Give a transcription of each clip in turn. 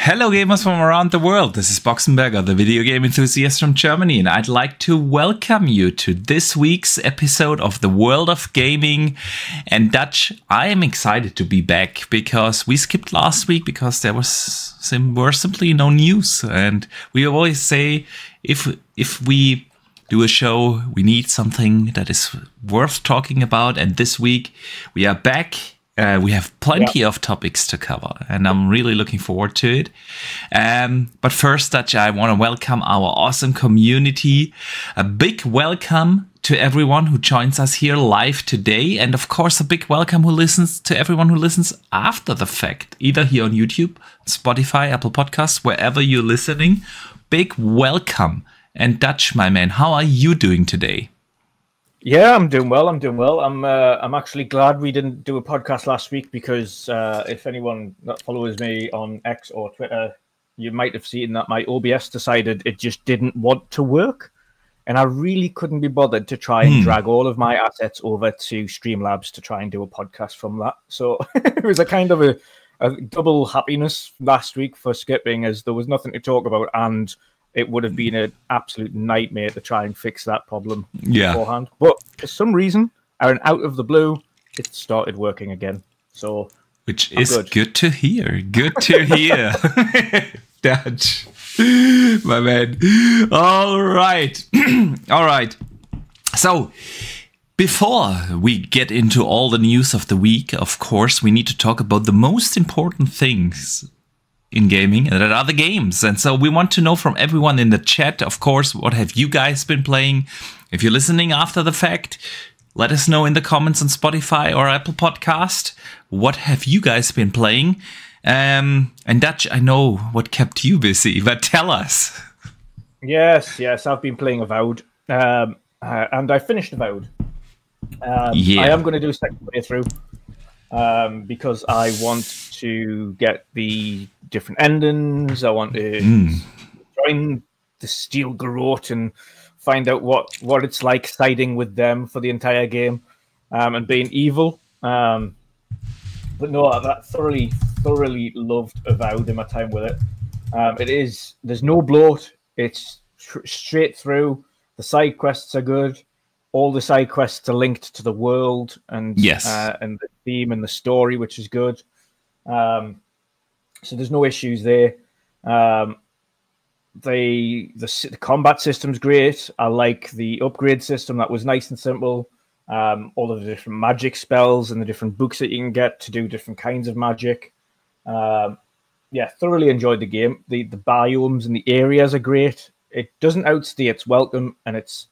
Hello gamers from around the world, this is Boxenberger, the video game enthusiast from Germany, and I'd like to welcome you to this week's episode of the World of Gaming. And Dutch, I am excited to be back because we skipped last week because there were simply no news. And we always say if we do a show, we need something that is worth talking about. And this week we are back. We have plenty of topics to cover, and I'm really looking forward to it. But first, Dutch, I want to welcome our awesome community. A big welcome to everyone who joins us here live today. And of course, a big welcome to everyone who listens after the fact, either here on YouTube, Spotify, Apple Podcasts, wherever you're listening. Big welcome. And Dutch, my man, how are you doing today? Yeah, I'm doing well. I'm actually glad we didn't do a podcast last week because if anyone that follows me on X or Twitter, you might have seen that my OBS decided it just didn't want to work. And I really couldn't be bothered to try and drag all of my assets over to Streamlabs to try and do a podcast from that. So it was a kind of a double happiness last week for skipping, as there was nothing to talk about, and it would have been an absolute nightmare to try and fix that problem beforehand. But for some reason, out of the blue, it started working again. So, which is good to hear. Good to hear. Dutch, my man. All right. All right. So, before we get into all the news of the week, of course, we need to talk about the most important things in gaming, and that are the games. And so we want to know from everyone in the chat, of course, what have you guys been playing? If you're listening after the fact, let us know in the comments on Spotify or Apple Podcast. What have you guys been playing? And Dutch, I know what kept you busy, but tell us. Yes, I've been playing Avowed, and I finished Avowed. I am going to do a second playthrough because I want to get the different endings. I want to join the Steel Garrote and find out what it's like siding with them for the entire game and being evil. But no, I thoroughly loved Avowed in my time with it. There's no bloat. It's straight through. The side quests are good. All the side quests are linked to the world and and the theme and the story, which is good. So there's no issues there. The combat system's great. I like the upgrade system. That was nice and simple. All of the different magic spells and the different books that you can get to do different kinds of magic. Thoroughly enjoyed the game. The biomes and the areas are great. It doesn't outstay its welcome, and it's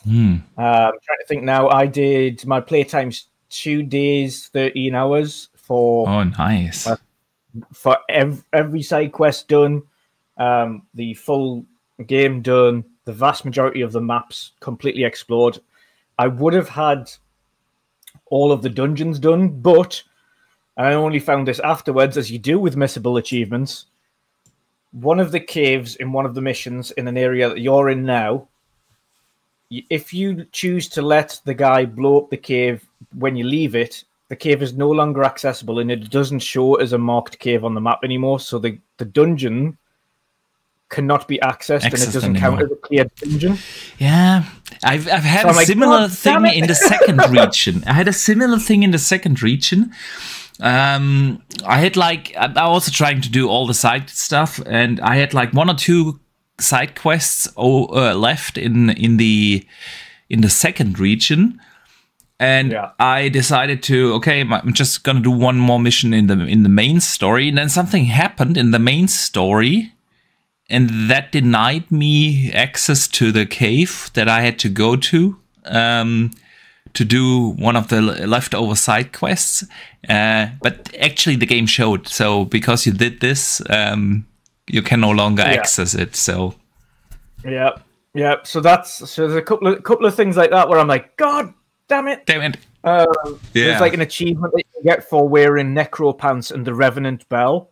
I'm trying to think now. I did my playtime's 2 days, 13 hours for nice. For every side quest done, the full game done, the vast majority of the maps completely explored. I would have had all of the dungeons done, but I only found this afterwards, as you do with missable achievements. One of the caves in one of the missions in an area that you're in now, if you choose to let the guy blow up the cave when you leave it, the cave is no longer accessible and it doesn't show as a marked cave on the map anymore. So the dungeon cannot be accessed and it doesn't count as a cleared dungeon. Yeah, I've had a similar thing in the second region. I had a similar thing in the second region. I was trying to do all the side stuff, and I had like 1 or 2 side quests left in the second region. And I decided I'm just gonna do one more mission in the main story. And then something happened in the main story, and that denied me access to the cave that I had to go to do one of the leftover side quests. But actually, the game showed. So because you did this, you can no longer access it. So yeah. So there's a couple of things like that where I'm like, God. Damn it! There's like an achievement that you can get for wearing Necro Pants and the Revenant Bell.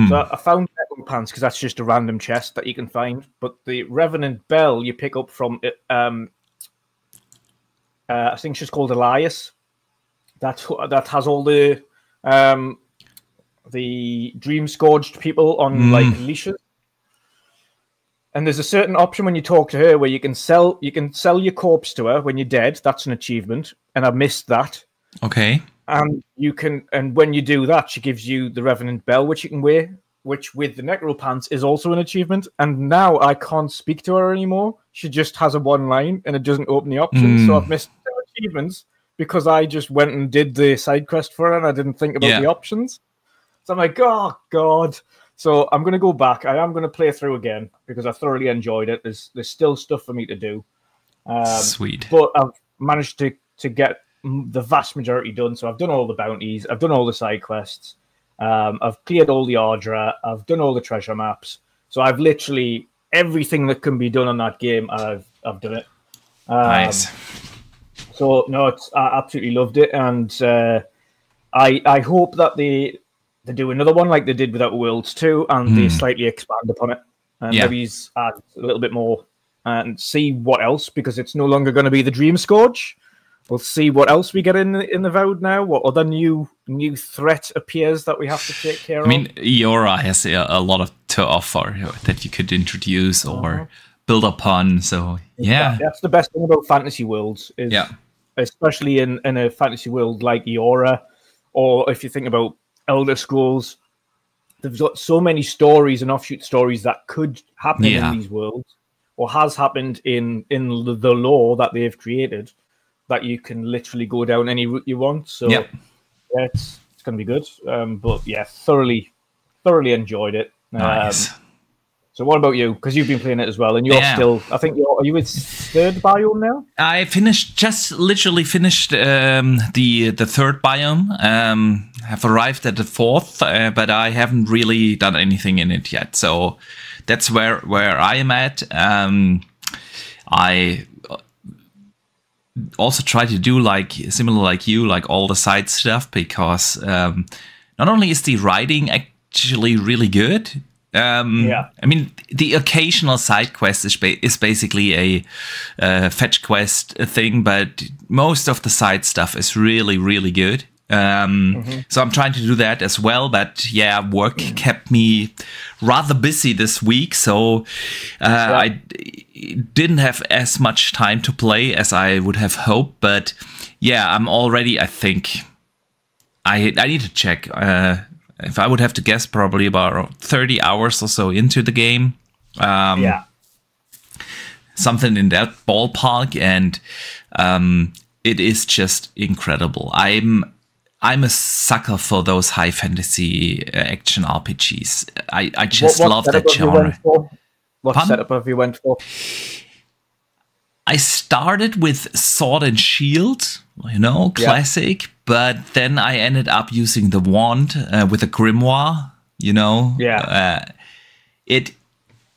So I found Necro Pants because that's just a random chest that you can find. But the Revenant Bell you pick up from I think she's called Elias. That has all the the dream scourged people on like leashes. And there's a certain option when you talk to her where you can sell your corpse to her when you're dead. That's an achievement, and I missed that. Okay. And when you do that, she gives you the Revenant Bell, which you can wear, which with the Necropants is also an achievement. And now I can't speak to her anymore. She just has a one line, and it doesn't open the options. So I've missed 2 achievements because I just went and did the side quest for her, and I didn't think about the options. So I'm like, oh god. So I'm going to go back. I am going to play through again because I thoroughly enjoyed it. There's still stuff for me to do. Sweet. But I've managed to get the vast majority done. So I've done all the bounties. I've done all the side quests. I've cleared all the Ardra. I've done all the treasure maps. So I've literally everything that can be done on that game. I've done it. Nice. So no, I absolutely loved it, and I hope that they do another one like they did with Outer Worlds 2, and they slightly expand upon it, and maybe add a little bit more and see what else, because it's no longer going to be the Dream Scourge. We'll see what else we get in the Vowed now. What other new threat appears that we have to take care of? I mean, Iora has a lot to offer that you could introduce or build upon. So yeah, that's the best thing about fantasy worlds. Is especially in a fantasy world like Iora, or if you think about Elder Scrolls, they've got so many stories and offshoot stories that could happen in these worlds, or has happened in the lore that they've created, that you can literally go down any route you want. So it's going to be good. But yeah, thoroughly enjoyed it. Nice. So what about you? Because you've been playing it as well, and you're still, I think, are you with 3rd biome now? I literally finished the 3rd biome. Have arrived at the 4th, but I haven't really done anything in it yet. So that's where I am at. I also try to do similar like you, like all the side stuff, because not only is the writing actually really good. I mean, the occasional side quest is basically a fetch quest thing, but most of the side stuff is really, really good. So I'm trying to do that as well, but yeah, work kept me rather busy this week, so I didn't have as much time to play as I would have hoped. But yeah, I'm already, I think I need to check. If I would have to guess, probably about 30 hours or so into the game. Something in that ballpark, and it is just incredible. I'm a sucker for those high fantasy action RPGs. I just love that genre. What setup have you went for? I started with Sword and Shield, classic, but then I ended up using the wand with a grimoire,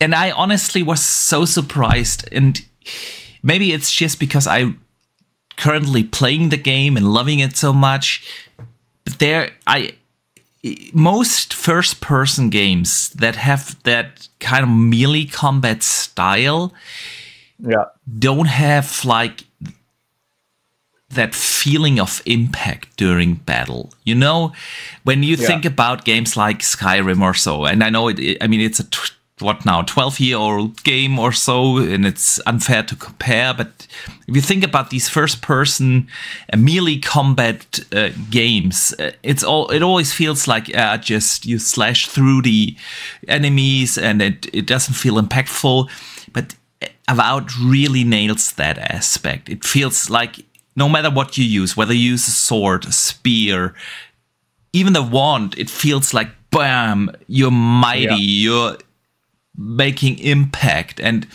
and I honestly was so surprised, and maybe it's just because I'm currently playing the game and loving it so much, but most first-person games that have that kind of melee combat style don't have like that feeling of impact during battle. When you think about games like Skyrim or so, and I know it's a 12-year-old game or so, and it's unfair to compare, but if you think about these first-person melee combat games, it always feels like just you slash through the enemies, and it doesn't feel impactful. But Avowed really nails that aspect. It feels like no matter what you use, whether you use a sword, a spear, even the wand, it feels like, bam, you're mighty, you're making impact, and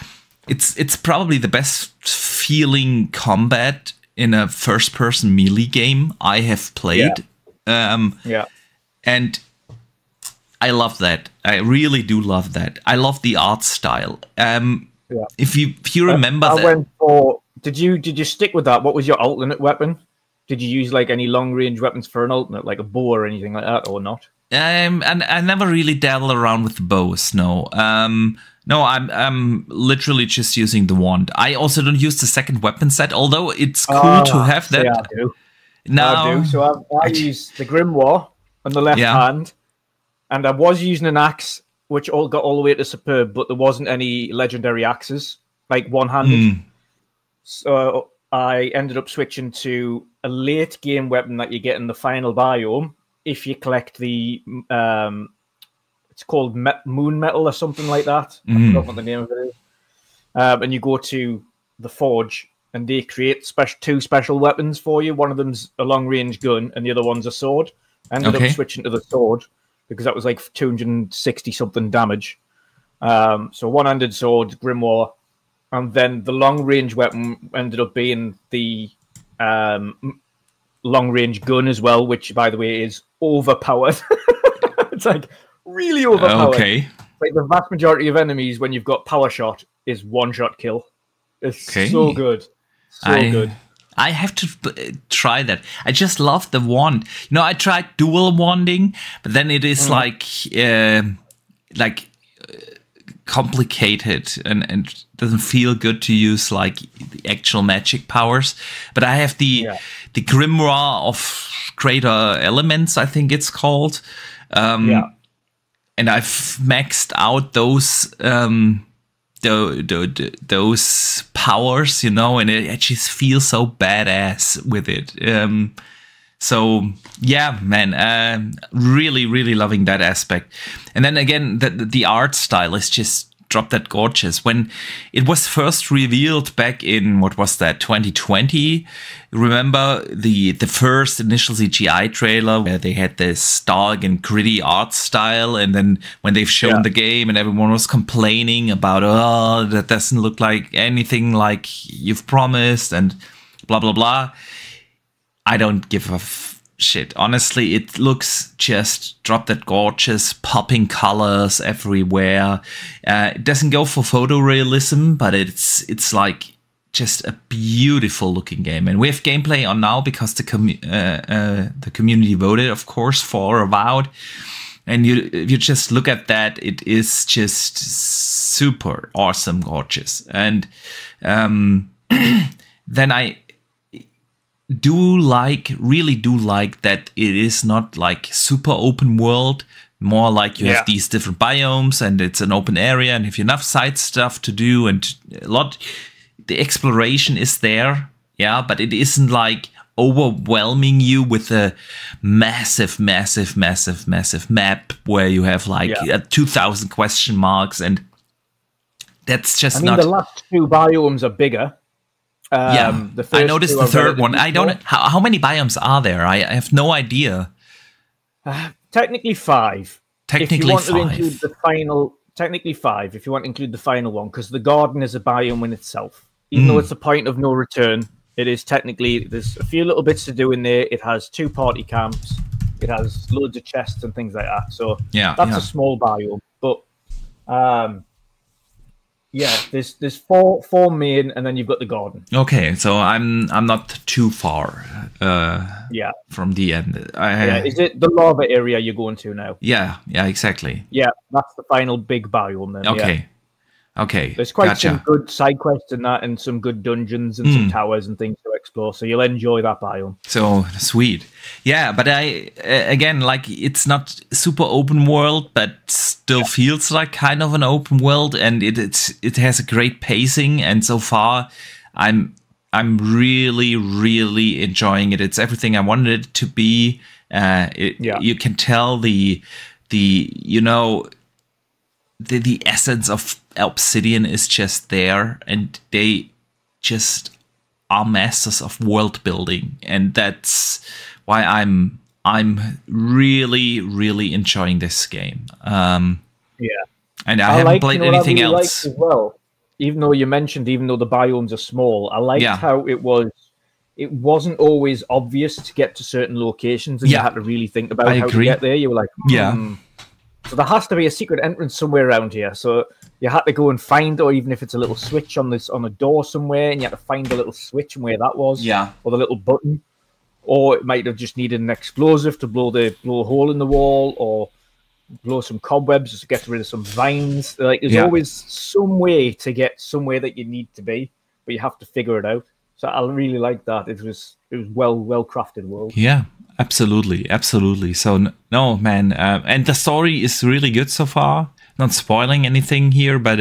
it's probably the best feeling combat in a first-person melee game I have played. And I love that. I really do love that. I love the art style. If you remember, Did you stick with that? What was your alternate weapon? Did you use like any long range weapons for an alternate, like a bow or anything like that, or not? And I never really dabbled around with the bows. No, I'm literally just using the wand. I also don't use the second weapon set, although it's cool to have that. I do. So I use the grimoire on the left hand, and I was using an axe, which all got all the way to superb, but there wasn't any legendary axes, like one-handed. So I ended up switching to a late game weapon that you get in the final biome if you collect the it's called moon metal or something like that. I forgot what the name of it is. And you go to the forge, and they create two special weapons for you. One of them's a long-range gun, and the other one's a sword. I ended up switching to the sword because that was like 260-something damage. So one-handed sword, Grimoire, and then the long-range weapon ended up being the long-range gun as well, which, by the way, is overpowered. It's like really overpowered. Okay. Like the vast majority of enemies, when you've got power shot, is one-shot kill. It's so good. So good. I have to try that. I just love the wand. You know, I tried dual wanding, but then it is complicated and doesn't feel good to use like the actual magic powers. But I have the Grimoire of Greater Elements, I think it's called. And I've maxed out those those powers, you know, and it just feels so badass with it. So yeah, man, really, really loving that aspect. And then again, the art style is just drop that gorgeous. When it was first revealed back in, what was that, 2020? Remember the first initial CGI trailer where they had this dark and gritty art style, and then when they've shown the game and everyone was complaining about, oh, that doesn't look like anything like you've promised and blah, blah, blah. I don't give a shit. Honestly, it looks just drop that gorgeous, popping colors everywhere. It doesn't go for photorealism, but it's like just a beautiful looking game. And we have gameplay on now because the community voted, of course, for Avowed. And if you just look at that, it is just super awesome, gorgeous. And then I really do like that it is not like super open world, more like you have these different biomes and it's an open area and if you have enough side stuff to do and the exploration is there, but it isn't like overwhelming you with a massive map where you have like 2,000 question marks, and that's just not. The last two biomes are bigger. I noticed the third one. I don't know how many biomes are there. I have no idea. Technically 5. Technically if you want 5. To include the final, technically 5. If you want to include the final one, because the garden is a biome in itself. Even though it's a point of no return, it is technically, there's a few little bits to do in there. It has 2 party camps. It has loads of chests and things like that. So that's a small biome. But there's four main, and then you've got the garden. Okay, so I'm not too far from the end. Is it the lava area you're going to now? Yeah, exactly. Yeah, that's the final big biome then. Okay. Okay. There's quite some good side quests in that, and some good dungeons and some towers and things to explore. So you'll enjoy that biome. So sweet. Yeah, but again, like, it's not super open world, but still feels like kind of an open world, and it has a great pacing. And so far, I'm really, really enjoying it. It's everything I wanted it to be. You can tell the essence of Obsidian is just there, and they just are masters of world building, and that's why I'm really, really enjoying this game. And I haven't played anything else as well. Even though the biomes are small, I liked how it wasn't always obvious to get to certain locations, and you had to really think about how to get there. You were like, So there has to be a secret entrance somewhere around here. So you had to go and find, or even if it's a little switch on a door somewhere, and you had to find the little switch and where that was, or the little button, or it might have just needed an explosive to blow a hole in the wall, or blow some cobwebs to get rid of some vines. Like, there's always some way to get somewhere that you need to be, but you have to figure it out. So I really liked that. It was well crafted world. Yeah, absolutely. So no, man, and the story is really good so far. Not spoiling anything here, but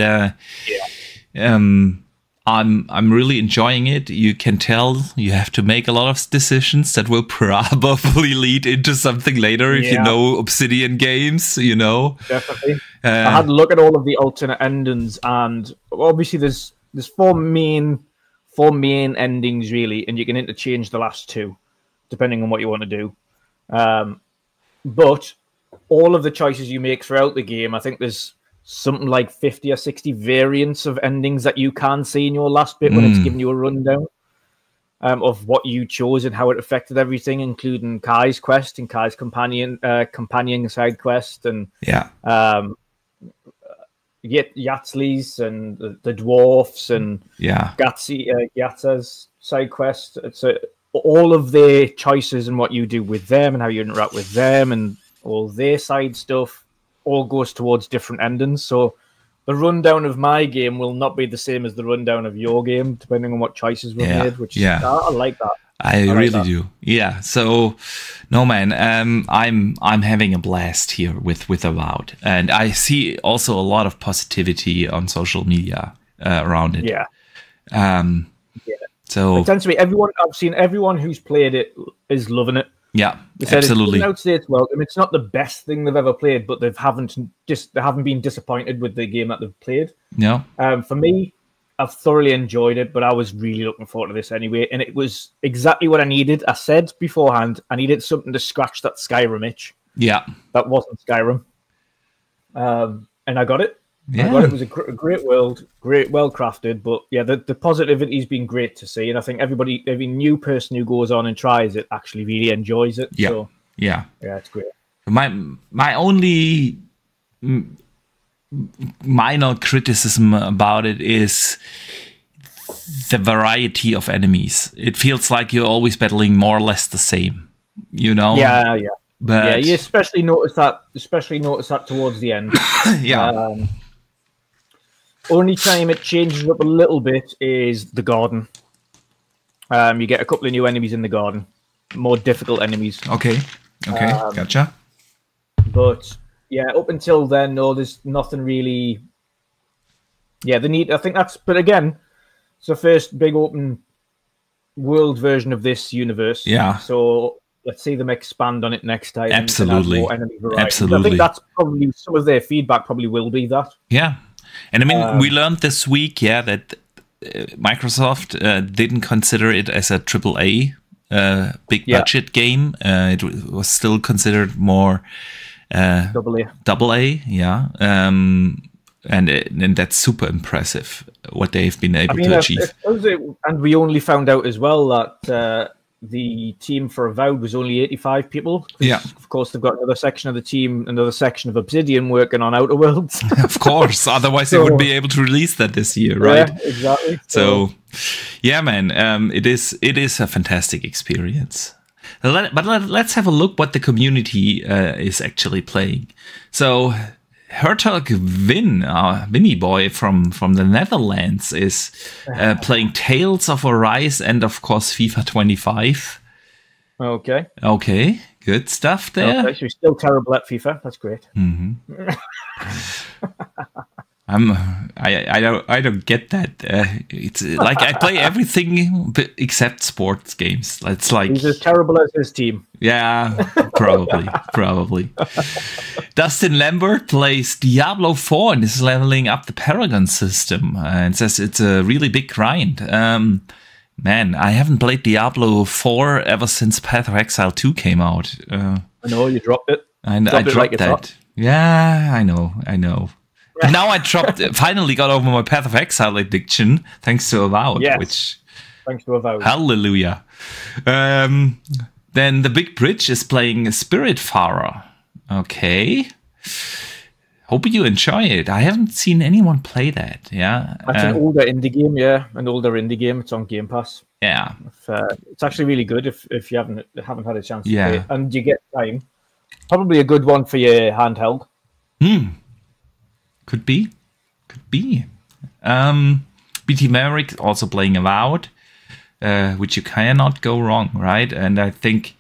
I'm really enjoying it. You can tell you have to make a lot of decisions that will probably lead into something later if you know Obsidian games, you know. Definitely. I had to look at all of the alternate endings, and obviously there's four main endings really, and you can interchange the last two depending on what you want to do. But all of the choices you make throughout the game, I think there's something like 50 or 60 variants of endings that you can see in your last bit when it's giving you a rundown of what you chose and how it affected everything, including Kai's quest and Kai's companion side quest, and Yatzli's and the dwarfs and Yatza's side quest. It's all of their choices and what you do with them and how you interact with them and all their side stuff all goes towards different endings. So the rundown of my game will not be the same as the rundown of your game, depending on what choices were made. Which I like that. I really do. Yeah. So, no, man. I'm having a blast here with Avowed, and I see also a lot of positivity on social media around it. Yeah. So it tends to be I've seen everyone who's played it is loving it. Yeah, absolutely. It's welcome. It's not the best thing they've ever played, but they haven't been disappointed with the game that they've played. No. For me, I've thoroughly enjoyed it, but I was really looking forward to this anyway, and it was exactly what I needed. I said beforehand, I needed something to scratch that Skyrim itch. Yeah. That wasn't Skyrim. And I got it. Yeah. I thought it was a great world, well crafted, but yeah, the positivity's been great to see, and I think every new person who goes on and tries it actually really enjoys it. Yeah, so, yeah, it's great. My only minor criticism about it is the variety of enemies. It feels like you're always battling more or less the same, you know? Yeah. But yeah, you especially notice that towards the end. Yeah. Only time it changes up a little bit is the garden. You get a couple of new enemies in the garden, more difficult enemies. Okay, gotcha. But yeah, up until then, no, there's nothing really. Yeah, I think that's. But again, it's the first big open world version of this universe. Yeah. So let's see them expand on it next time. Absolutely. And add more enemy variety. Absolutely. I think that's probably some of their feedback. Probably will be that. Yeah. And I mean, we learned this week, that Microsoft didn't consider it as a AAA big budget game. It was still considered more AA, yeah. And that's super impressive what they've been able to achieve. And we only found out as well that the team for Avowed was only 85 people. Yeah. Of course, they've got another section of the team, another section of Obsidian working on Outer Worlds. Of course. Otherwise, they wouldn't be able to release that this year, right? Yeah, exactly. So yeah, man, it is a fantastic experience. But let's have a look what the community is actually playing. So Hertog Vinny Boy from the Netherlands is playing Tales of Arise and of course FIFA 25. Okay, good stuff there. Okay, so you're still terrible at FIFA. That's great. Mm-hmm. I don't get that. It's like I play everything except sports games. It's like he's as terrible as his team. Yeah, probably. Dustin Lambert plays Diablo 4 and is leveling up the Paragon system and says it's a really big grind. Man, I haven't played Diablo 4 ever since Path of Exile 2 came out. I know you dropped it. I dropped that. Yeah, I know. And now I finally got over my Path of Exile addiction, thanks to Avowed. Yes, thanks to Avowed. Hallelujah. Then the Big Bridge is playing Spiritfarer. Okay. Hope you enjoy it. I haven't seen anyone play that. Yeah, that's an older indie game. Yeah, an older indie game. It's on Game Pass. Yeah, it's actually really good if you haven't had a chance to play it. And you get time. Probably a good one for your handheld. Could be. BT Maverick also playing Avowed. which you cannot go wrong, right? And I think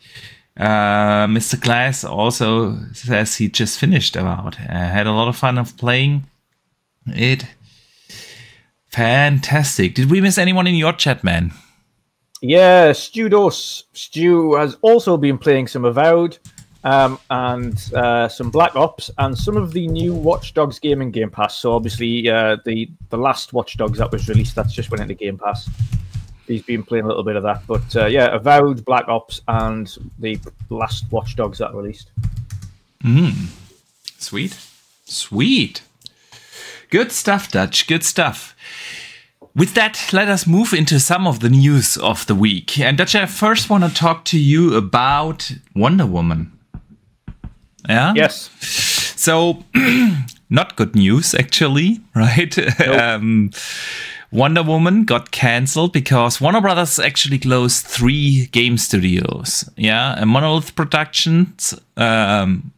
Mr. Glass also says he just finished Avowed. Had a lot of fun of playing it. Fantastic. Did we miss anyone in your chat, man? Yeah, Stu has also been playing some Avowed and some Black Ops and some of the new Watch Dogs gaming Game Pass. So obviously the last Watch Dogs that was released, that's just went into Game Pass. He's been playing a little bit of that. But yeah, Avowed, Black Ops, and the last Watch Dogs that released. Sweet. Sweet. Good stuff, Dutch. Good stuff. With that, let us move into some of the news of the week. And Dutch, I first want to talk to you about Wonder Woman. Yeah? Yes. So, not good news, actually, right? Nope. Wonder Woman got cancelled because Warner Brothers actually closed 3 game studios. Yeah, and Monolith Productions,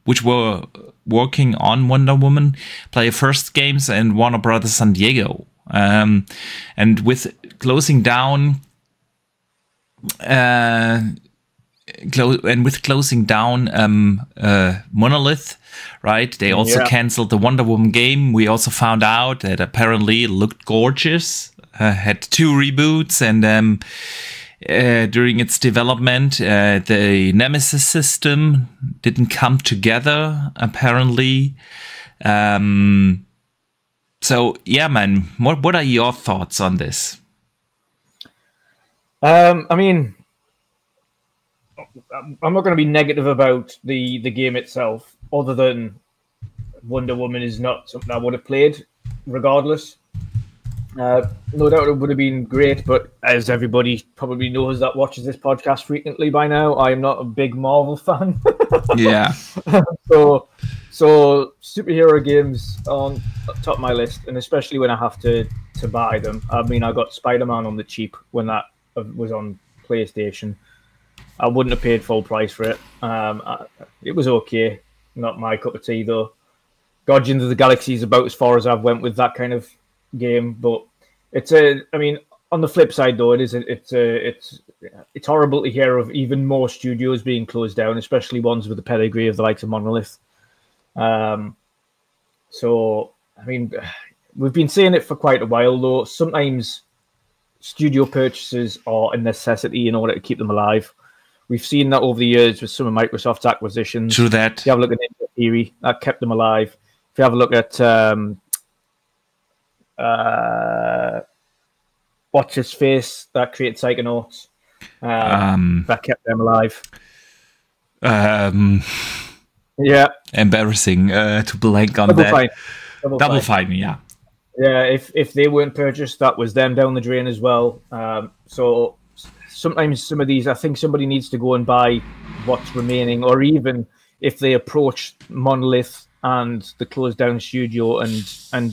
which were working on Wonder Woman, Player First Games, and Warner Brothers San Diego. And with closing down, Monolith, right? They also canceled the Wonder Woman game. We also found out that apparently it looked gorgeous. Had 2 reboots, and during its development, the Nemesis system didn't come together. Apparently. So yeah, man, what are your thoughts on this? I mean, I'm not going to be negative about the game itself, other than Wonder Woman is not something I would have played regardless. No doubt it would have been great, but as everybody probably knows that watches this podcast frequently by now, I am not a big Marvel fan. Yeah. So superhero games on top of my list, and especially when I have to buy them. I mean, I got Spider-Man on the cheap when that was on PlayStation. I wouldn't have paid full price for it. It was okay. Not my cup of tea, though. Guardians of the Galaxy is about as far as I've went with that kind of game, but I mean, on the flip side, though, it's horrible to hear of even more studios being closed down, especially ones with the pedigree of the likes of Monolith. So, I mean, we've been saying it for quite a while, though. Sometimes studio purchases are a necessity in order to keep them alive. We've seen that over the years with some of Microsoft's acquisitions. True that. If you have a look at Ninja Theory, that kept them alive. If you have a look at what's his face that created Psychonauts, that kept them alive. Yeah, embarrassing to blank on that. Double Fine, yeah. Yeah, if they weren't purchased, that was them down the drain as well. So sometimes some of these, I think somebody needs to go and buy what's remaining, or even if they approach Monolith and the closed down studio and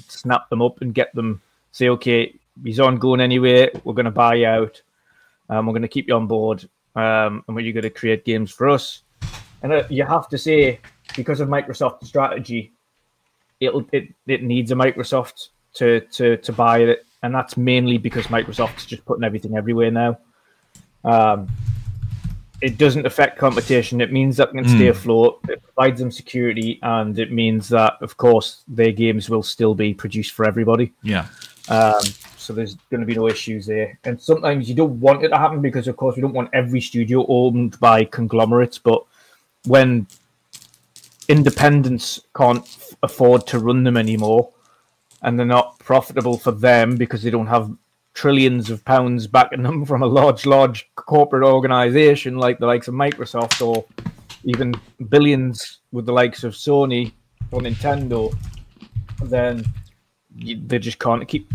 snap them up and get them, say, okay, he's on going anyway, we're going to buy out, we're going to keep you on board, and we're going to create games for us. And you have to say, because of Microsoft's strategy, it needs a Microsoft to buy it, and that's mainly because Microsoft's just putting everything everywhere now. It doesn't affect competition. It means that they can stay afloat. It provides them security, and it means that, of course, their games will still be produced for everybody. Yeah. So there's going to be no issues there. And sometimes you don't want it to happen because, of course, we don't want every studio owned by conglomerates. But when independents can't afford to run them anymore, and they're not profitable for them because they don't have trillions of pounds backing them from a large corporate organization like the likes of Microsoft, or even billions with the likes of Sony or Nintendo, then they just can't keep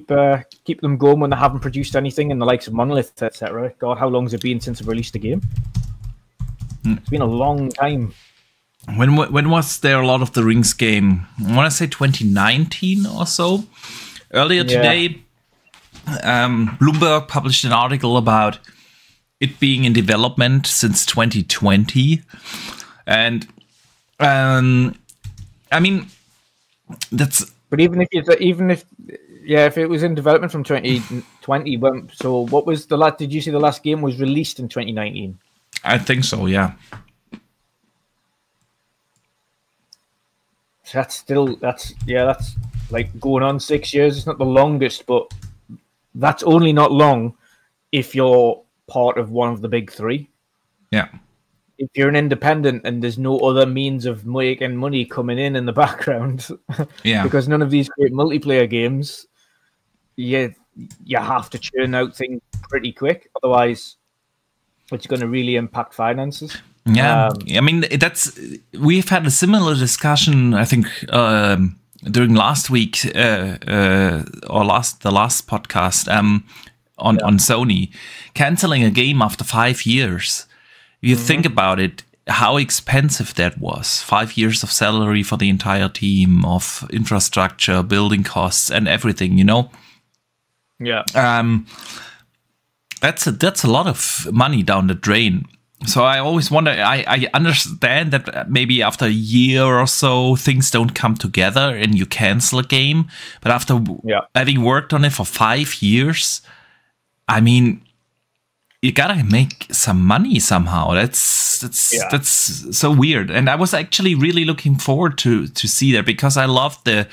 them going when they haven't produced anything. And the likes of Monolith, etc. God, how long has it been since they've released a game? It's been a long time. When was there a Lord of the Rings game? I want to say 2019 or so. Earlier today, Bloomberg published an article about it being in development since 2020, and I mean, that's. But even if Yeah, if it was in development from 2020, so what was the last? Did you see the last game was released in 2019? I think so. Yeah. That's like going on 6 years. It's not the longest, but that's only not long if you're part of one of the big three. Yeah. If you're an independent and there's no other means of making money coming in the background, yeah, because none of these great multiplayer games, you have to churn out things pretty quick. Otherwise, it's going to really impact finances. Yeah, I mean, we've had a similar discussion, I think, during last week or the last podcast on Sony canceling a game after 5 years. You think about it, how expensive that was. 5 years of salary for the entire team, of infrastructure, building costs, and everything. Yeah. That's a lot of money down the drain. So I always wonder, I understand that maybe after a year or so, things don't come together and you cancel a game. But after having worked on it for 5 years, I mean, you gotta make some money somehow. That's so weird. And I was actually really looking forward to see that, because I loved the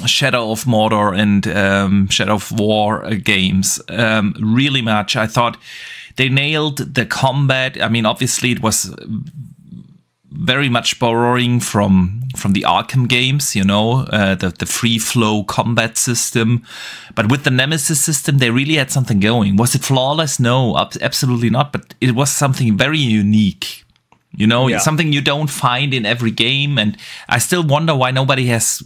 Shadow of Mordor and Shadow of War games really much. I thought they nailed the combat. I mean, obviously it was very much borrowing from the Arkham games, the free flow combat system. But with the Nemesis system, they really had something going. Was it flawless? No, absolutely not. But it was something very unique. Something you don't find in every game. And I still wonder why nobody has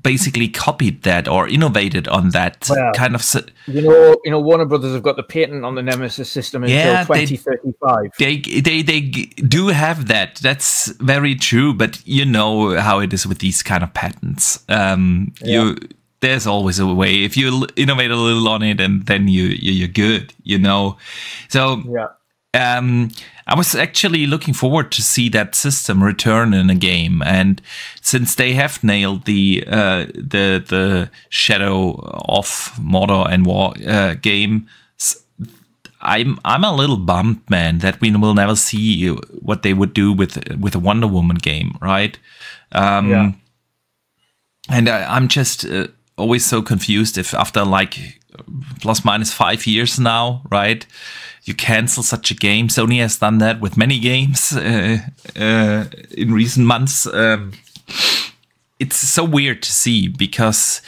basically copied that or innovated on that kind of. Warner Brothers have got the patent on the Nemesis system until 2035. They do have that. That's very true. But you know how it is with these kind of patents. There's always a way. If you innovate a little on it, and then you're good. So I was actually looking forward to see that system return in a game, and since they have nailed the Shadow of Mordor and War game, I'm a little bummed, man, that we will never see what they would do with a Wonder Woman game, right? And I'm just always so confused if after like plus minus 5 years now, right? You cancel such a game. Sony has done that with many games in recent months. It's so weird to see, because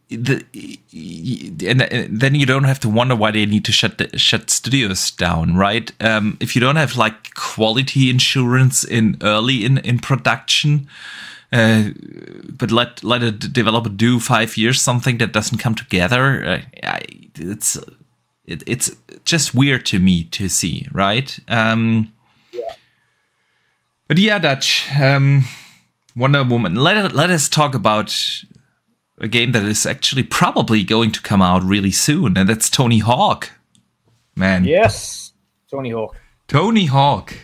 then you don't have to wonder why they need to shut studios down, right? If you don't have like quality insurance early in production, but let a developer do 5 years something that doesn't come together, it's just weird to me to see, right? But yeah, Dutch, Wonder Woman. Let us talk about a game that is actually probably going to come out really soon, and that's Tony Hawk. Man. Yes, Tony Hawk. Tony Hawk.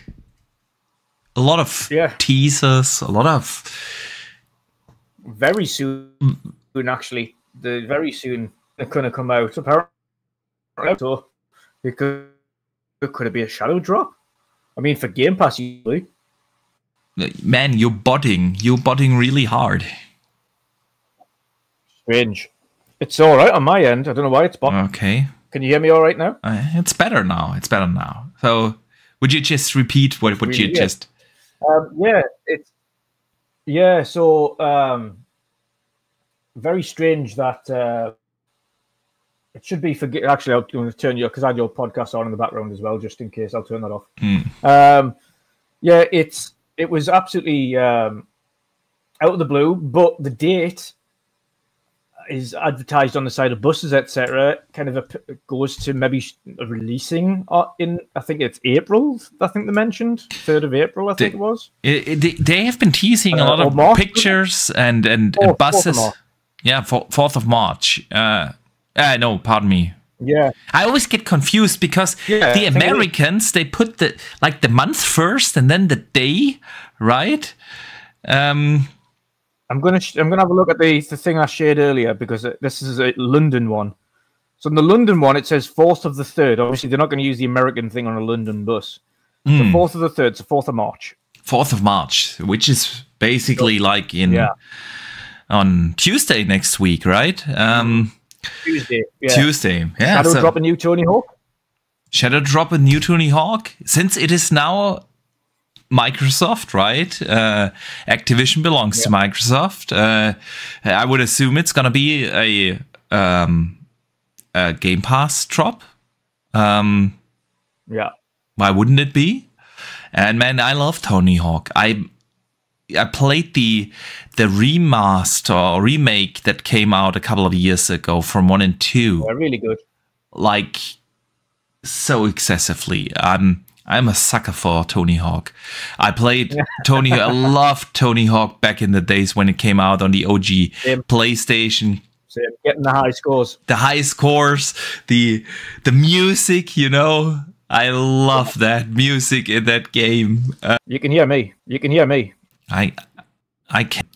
A lot of teasers, a lot of... Very soon, actually. Very soon they're going to come out. Apparently, so could it be a shadow drop? I mean, for Game Pass, usually. Man, you're botting really hard. Strange. It's all right on my end. I don't know why it's botting. Okay. Can you hear me all right now? It's better now. So, would you just repeat what you just? So very strange that. It should be for... Actually, I'm going to turn you... Because I had your podcast on in the background as well, just in case. I'll turn that off. It was absolutely out of the blue, but the date is advertised on the side of buses, etc. Kind of goes to maybe releasing in... I think it's April, I think they mentioned. 3rd of April, I think it was. They have been teasing a lot of March, pictures and buses. 4th of March. No, pardon me. Yeah, I always get confused because the Americans, they put the month first and then the day, right? I'm gonna have a look at the thing I shared earlier, because this is a London one. So in the London one, it says 4th of the 3rd. Obviously, they're not going to use the American thing on a London bus. So 4th of the 3rd, so 4th of March. 4th of March, which is basically like on Tuesday next week, right? Tuesday. Yeah. Tuesday. Yeah. Shadow drop a new Tony Hawk. Shadow drop a new Tony Hawk, since it is now Microsoft, right? Activision belongs to Microsoft. I would assume it's gonna be a Game Pass drop. Why wouldn't it be? And man, I love Tony Hawk. I played the remaster or remake that came out a couple of years ago from 1 and 2. They're really good. Like, so excessively. I'm a sucker for Tony Hawk. I played I loved Tony Hawk back in the days when it came out on the OG PlayStation. Getting the high scores. The high scores, the music, you know. I love that music in that game. You can hear me. You can hear me. I can.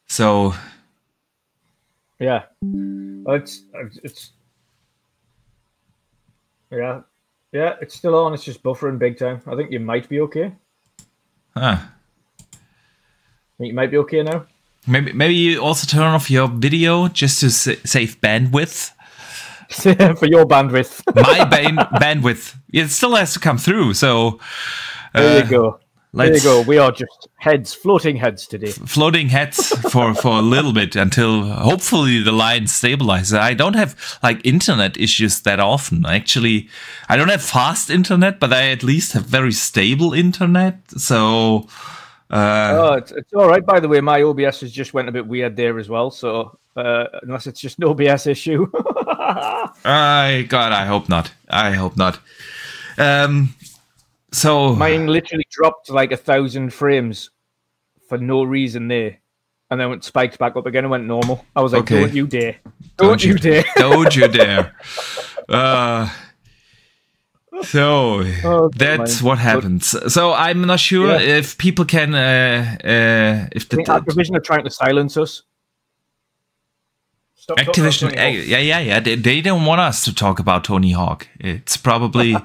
So. Yeah. It's yeah. Yeah, it's still on. It's just buffering big time. I think you might be okay. Huh. I think you might be okay now. Maybe you also turn off your video just to save bandwidth. For your bandwidth. My bandwidth. It still has to come through. So there you go. There you go. We are just floating heads today. Floating heads for a little bit until hopefully the line stabilizes. I don't have like internet issues that often. Actually, I don't have fast internet, but I at least have very stable internet. So it's all right. By the way, my OBS has just went a bit weird there as well. So unless it's just an OBS issue. I hope not. I hope not. So mine literally dropped like 1,000 frames for no reason there, and then it spiked back up again and went normal. I was like, okay. Don't you dare. Don't you dare. Don't you dare. So that's what happens. So I'm not sure if people can if the Activision are trying to silence us. Activision, yeah. They don't want us to talk about Tony Hawk. It's probably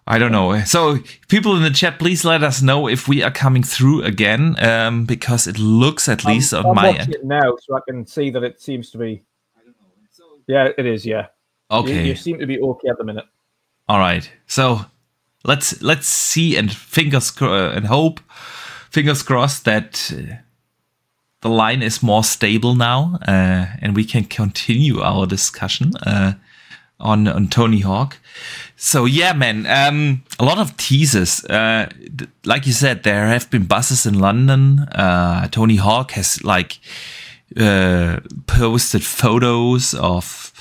I don't know. So people in the chat, please let us know if we are coming through again, because it looks at least on my end it now, so I can see that it seems to be. I don't know. Yeah, it is. Yeah. Okay. You seem to be okay at the minute. All right. So let's see and fingers crossed that the line is more stable now, and we can continue our discussion on Tony Hawk. So yeah, man, a lot of teasers. Like you said, there have been buses in London. Tony Hawk has like posted photos of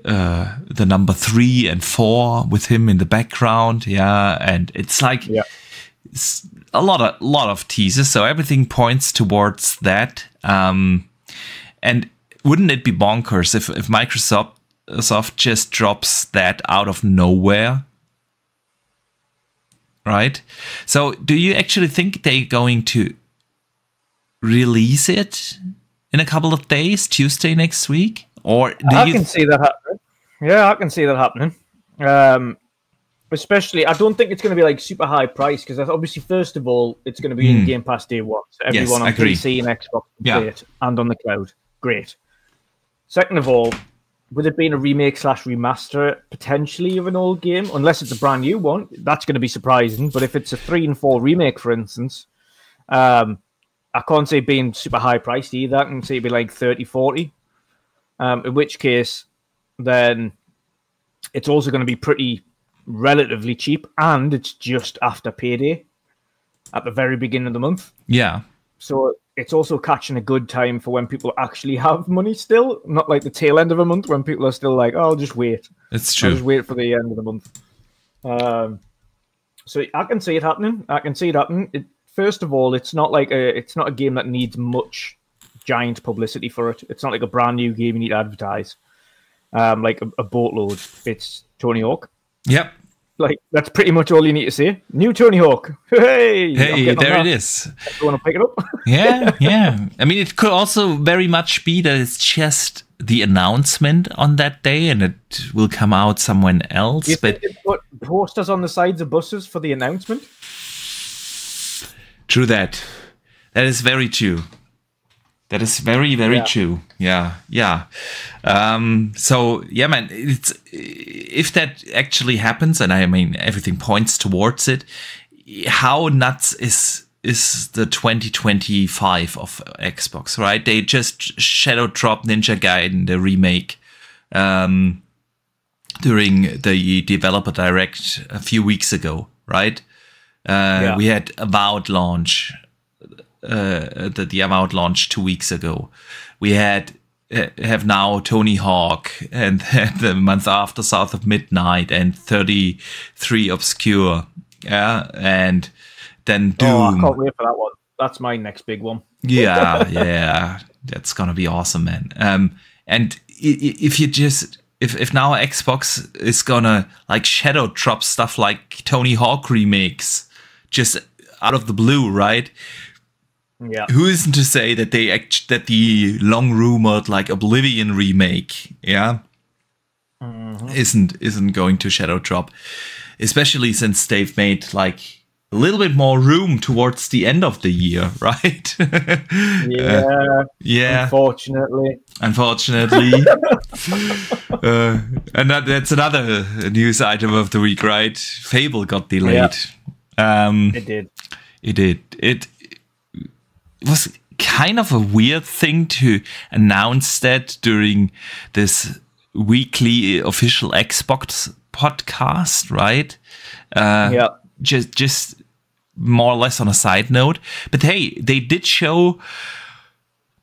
the number 3 and 4 with him in the background. Yeah, and it's like it's a lot of teasers. So everything points towards that. And wouldn't it be bonkers if Microsoft just drops that out of nowhere, right? So do you actually think they're going to release it in a couple of days, Tuesday next week? Or I can see that happening. Yeah, I can see that happening. Especially, I don't think it's going to be like super high price, because obviously, first of all, it's going to be in Game Pass day one. So everyone on PC and Xbox, great, and on the cloud, great. Second of all, with it being a remake/remaster potentially of an old game, unless it's a brand new one, that's going to be surprising. But if it's a 3 and 4 remake, for instance, I can't see it being super high priced either. I can see it be like 30, 40. In which case, then it's also going to be pretty relatively cheap, and it's just after payday at the very beginning of the month. Yeah. So it's also catching a good time for when people actually have money still, not like the tail end of a month when people are still like, oh, I'll just wait. It's true. I'll just wait for the end of the month. So I can see it happening. First of all, it's not a game that needs much giant publicity for it. It's not like a brand new game you need to advertise like a boatload. It's Tony Hawk. Yep. like that's pretty much all you need to say. New Tony Hawk. Hey, there it is. You want to pick it up? Yeah. I mean, it could also very much be that it's just the announcement on that day, and it will come out somewhere else. But put posters on the sides of buses for the announcement. True that. That is very true. That is very, very true. Yeah. So yeah, man. It's if that actually happens, and I mean everything points towards it. How nuts is the 2025 of Xbox, right? They just shadow dropped Ninja Gaiden, the remake, during the developer direct a few weeks ago, right? We had Avowed launch, the Avowed launch 2 weeks ago. We have now Tony Hawk, and the month after South of Midnight, and 33 Obscure, and then Doom. Oh, I can't wait for that one. That's my next big one. yeah, that's gonna be awesome, man. And if now Xbox is gonna like shadow drop stuff like Tony Hawk remakes just out of the blue, right? Yeah. Who isn't to say that that the long rumored like Oblivion remake, isn't going to shadow drop, especially since they've made like a little bit more room towards the end of the year, right? Yeah. Unfortunately. And that's another news item of the week, right? Fable got delayed. It did. It was kind of a weird thing to announce that during this weekly official Xbox podcast, right? Just more or less on a side note. But hey, they did show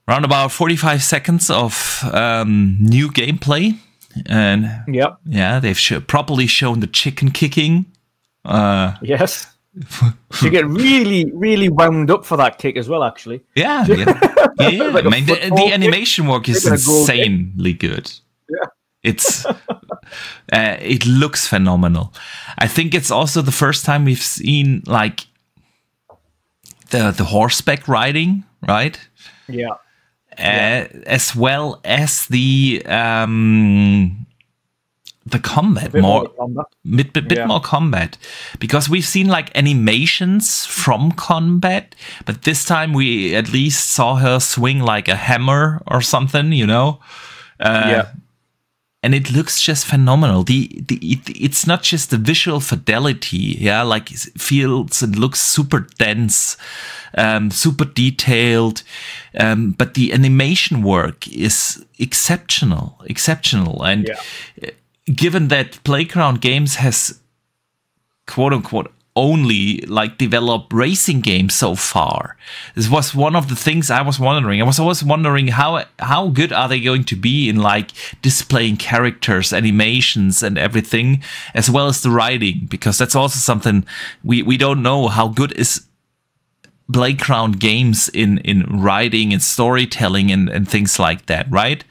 around about 45 seconds of new gameplay. And they've properly shown the chicken kicking. Yes. You get really, really wound up for that kick as well, actually. Yeah. Like I mean, the animation work is insanely good. Yeah. It's it looks phenomenal. I think it's also the first time we've seen like the horseback riding, right? Yeah. As well as the combat, bit more combat, because we've seen like animations from combat, but this time we at least saw her swing like a hammer or something, and it looks just phenomenal. It's not just the visual fidelity, like it feels and looks super dense, super detailed, but the animation work is exceptional, and given that Playground Games has quote unquote only like developed racing games so far, this was one of the things I was wondering. I was always wondering how good are they going to be in like displaying characters, animations, and everything, as well as the writing, because that's also something we don't know. How good is Playground Games in writing and storytelling and things like that, right?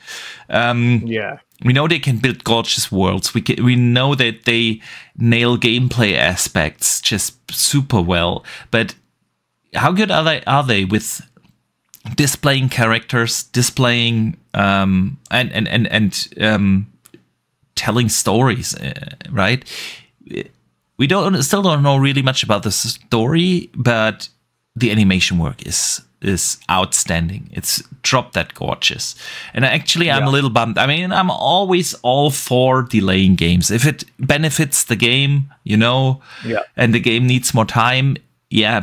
We know they can build gorgeous worlds. We know that they nail gameplay aspects just super well. But how good are they with displaying characters, displaying and telling stories, right? We still don't know really much about the story, but the animation work is outstanding. It's drop that gorgeous. And actually, I'm a little bummed. I mean, I'm always all for delaying games. If it benefits the game, and the game needs more time,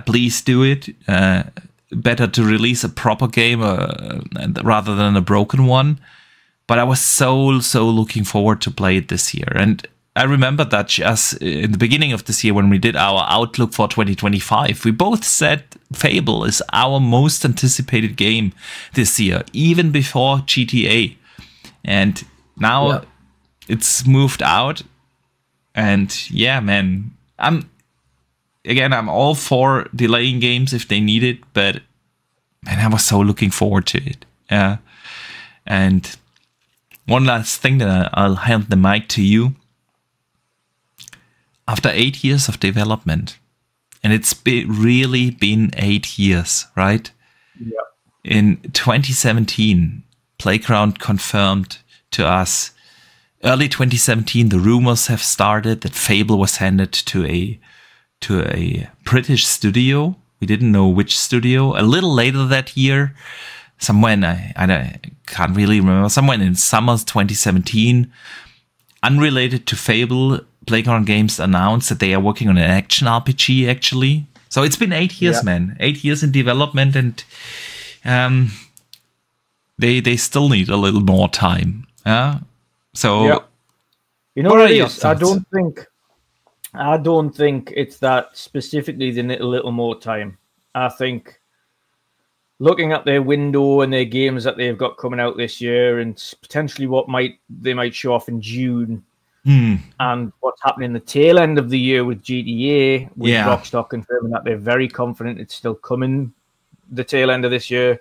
please do it. Better to release a proper game rather than a broken one. But I was so looking forward to play it this year. And I remember that just in the beginning of this year, when we did our outlook for 2025, we both said Fable is our most anticipated game this year, even before GTA. And now it's moved out. And man, I'm all for delaying games if they need it, but man, I was so looking forward to it. And one last thing that I'll hand the mic to you. after 8 years of development, and it's really been 8 years, right? Yeah. In 2017, Playground confirmed to us, early 2017, the rumors have started that Fable was handed to a British studio. We didn't know which studio. A little later that year, somewhere in, I can't really remember, somewhere in summer 2017, unrelated to Fable, Playground Games announced that they are working on an action RPG, actually. So it's been 8 years, man. 8 years in development, and they still need a little more time. So, you know what it is? I don't think it's that specifically they need a little more time. I think looking at their window and their games that they've got coming out this year, and potentially what they might show off in June, and what's happening in the tail end of the year with GTA, with Rockstar confirming that they're very confident it's still coming the tail end of this year.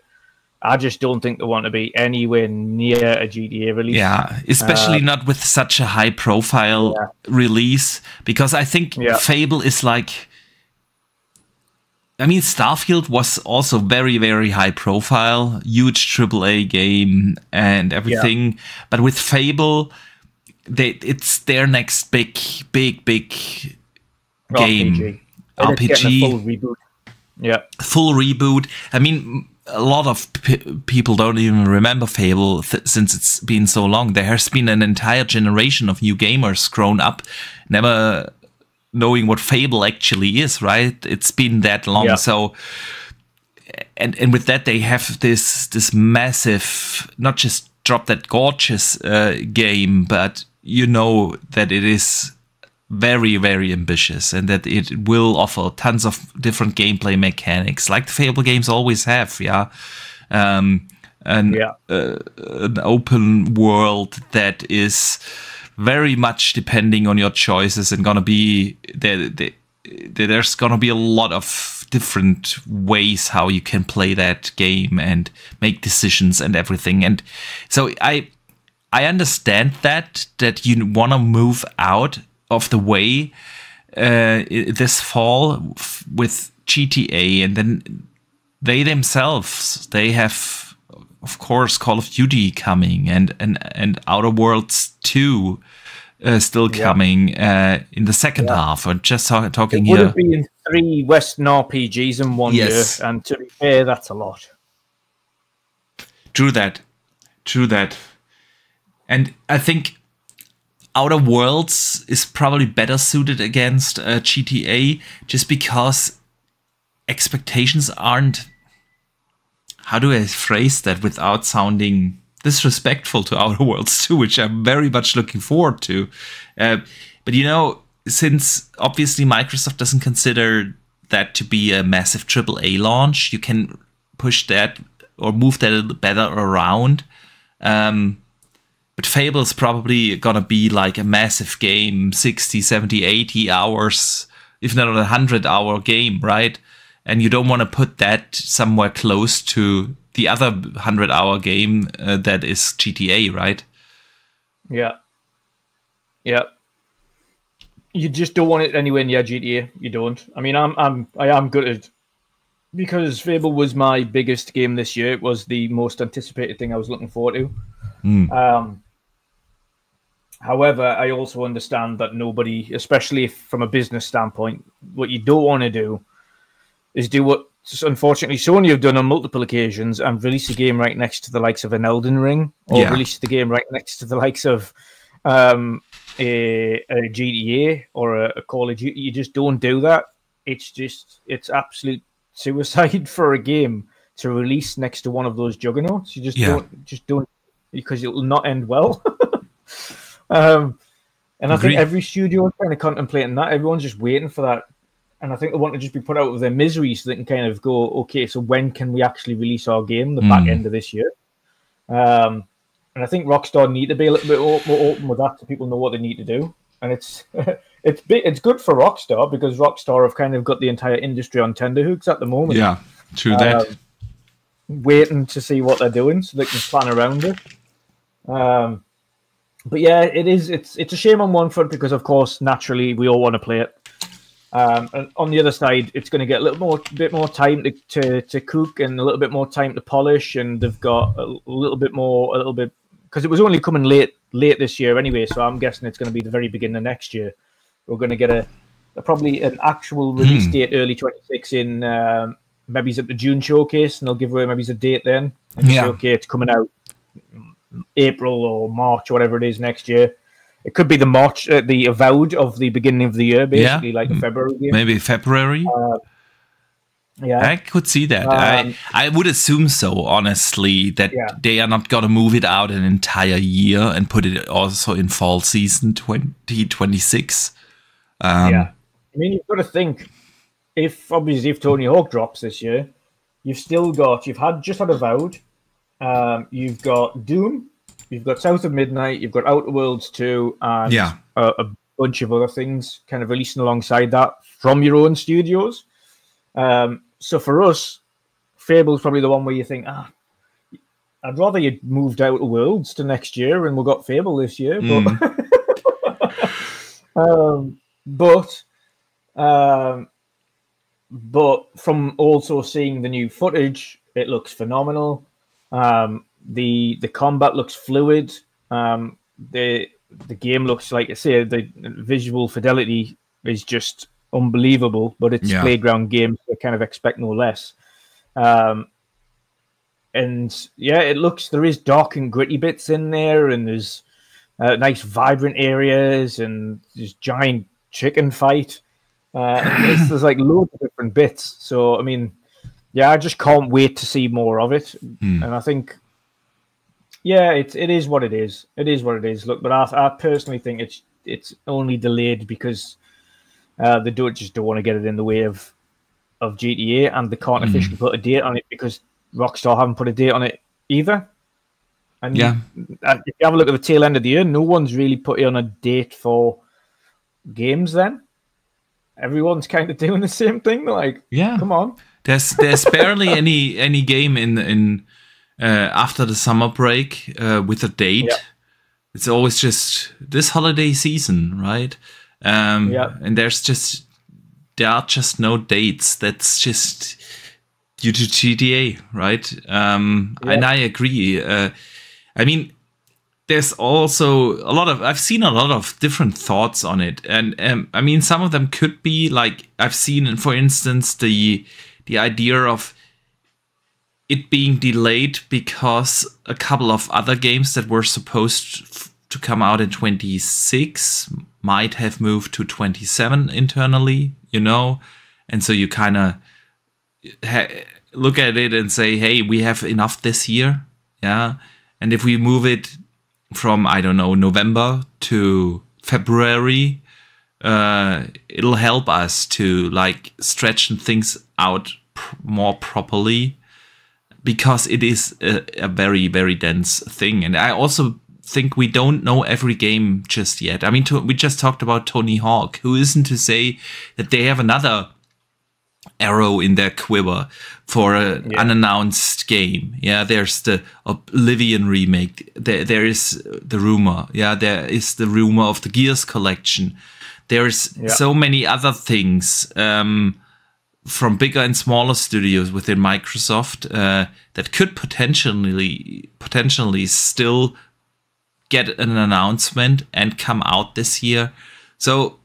I just don't think they want to be anywhere near a GTA release. Yeah, especially not with such a high-profile release, because I think Fable is like... I mean, Starfield was also very, very high-profile, huge AAA game and everything. But with Fable, it's their next big game. RPG. Full reboot. Yeah. Full reboot. I mean... A lot of people don't even remember Fable since it's been so long. There has been an entire generation of new gamers grown up, never knowing what Fable actually is, right? It's been that long. Yeah. So, and with that, they have this massive, not just drop that gorgeous game, but you know that it is very, very ambitious, and that it will offer tons of different gameplay mechanics, like the Fable games always have, an open world that is very much depending on your choices, and gonna be there's gonna be a lot of different ways how you can play that game and make decisions and everything. And so I understand that you want to move out of the way this fall with GTA, and then they themselves, they have, of course, Call of Duty coming, and Outer Worlds 2 still coming in the second half. Or just talking here, would have been 3 Western RPGs in 1 year, and to be fair, that's a lot. True that. And I think Outer Worlds is probably better suited against GTA, just because expectations aren't... How do I phrase that without sounding disrespectful to Outer Worlds 2, which I'm very much looking forward to. But, you know, since obviously Microsoft doesn't consider that to be a massive AAA launch, you can push that or move that a little better around. But Fable is probably going to be like a massive game, 60, 70, 80 hours, if not a 100-hour game, right? And you don't want to put that somewhere close to the other 100-hour game that is GTA, right? Yeah. You just don't want it anywhere near GTA. You don't. I mean, I am gutted, because Fable was my biggest game this year. It was the most anticipated thing I was looking forward to. However, I also understand that nobody, especially from a business standpoint, what you don't want to do is do what, unfortunately, Sony have done on multiple occasions, and release a game right next to the likes of an Elden Ring, or release the game right next to the likes of a GTA or a Call of Duty. You just don't do that. It's absolute suicide for a game to release next to one of those juggernauts. You just don't, because it will not end well. And I think every studio is kind of contemplating that. Everyone's just waiting for that. And I think they want to just be put out of their misery so they can kind of go, okay, so when can we actually release our game? The back end of this year. And I think Rockstar need to be a little bit more open with that, so people know what they need to do. And it's good for Rockstar, because Rockstar have kind of got the entire industry on tenterhooks at the moment. Yeah, true that. Waiting to see what they're doing so they can plan around it. But yeah, it is. It's a shame on one front because, of course, naturally we all want to play it. And on the other side, it's going to get a bit more time to cook and a little bit more time to polish, and they've got a little bit because it was only coming late this year anyway. So I'm guessing it's going to be the very beginning of next year. We're going to get probably an actual release date early 26 in maybe it's at the June showcase, and they'll give away maybe a date then. And say, okay, it's coming out April or March, or whatever it is next year. It could be the March, the Avowed of the beginning of the year, basically, like the February game. Maybe February. I could see that. I would assume so, honestly, that they are not going to move it out an entire year and put it also in fall season 2026. I mean, you've got to think, if Tony Hawk drops this year, you've just had Avowed, you've got Doom, you've got South of Midnight, you've got Outer Worlds 2, and a bunch of other things kind of releasing alongside that from your own studios. So for us, Fable's probably the one where you think, I'd rather you moved Outer Worlds to next year and we got Fable this year. But from also seeing the new footage, it looks phenomenal. The combat looks fluid. The game looks, like I say, the visual fidelity is just unbelievable. But it's Playground games, so kind of expect no less. And it looks, there is dark and gritty bits in there, and there's nice vibrant areas, and there's giant chicken fight. And there's like loads of different bits. So I mean, I just can't wait to see more of it. And I think, it is what it is. It is what it is. Look, but I personally think it's only delayed because they don't want to get it in the way of GTA, and they can't officially put a date on it because Rockstar haven't put a date on it either. And if you have a look at the tail end of the year, no one's really put on a date for games then. Everyone's kind of doing the same thing. They're like, come on. There's barely any game in after the summer break with a date. Yeah. It's always just this holiday season, right? And there are just no dates. That's just due to GTA, right? And I agree. I mean, there's also I've seen a lot of different thoughts on it. And I mean, some of them could be like, I've seen, for instance, the idea of it being delayed because a couple of other games that were supposed to come out in 26 might have moved to 27 internally, and so you kind of look at it and say, hey, we have enough this year, and if we move it from, I don't know, November to February, it'll help us to like stretch things out more properly, because it is a very, very dense thing. And I also think we don't know every game just yet. I mean, we just talked about Tony Hawk. Who isn't to say that they have another arrow in their quiver for an unannounced game? There's the Oblivion remake. There is the rumor. There is the rumor of the Gears collection. There's so many other things from bigger and smaller studios within Microsoft that could potentially still get an announcement and come out this year. So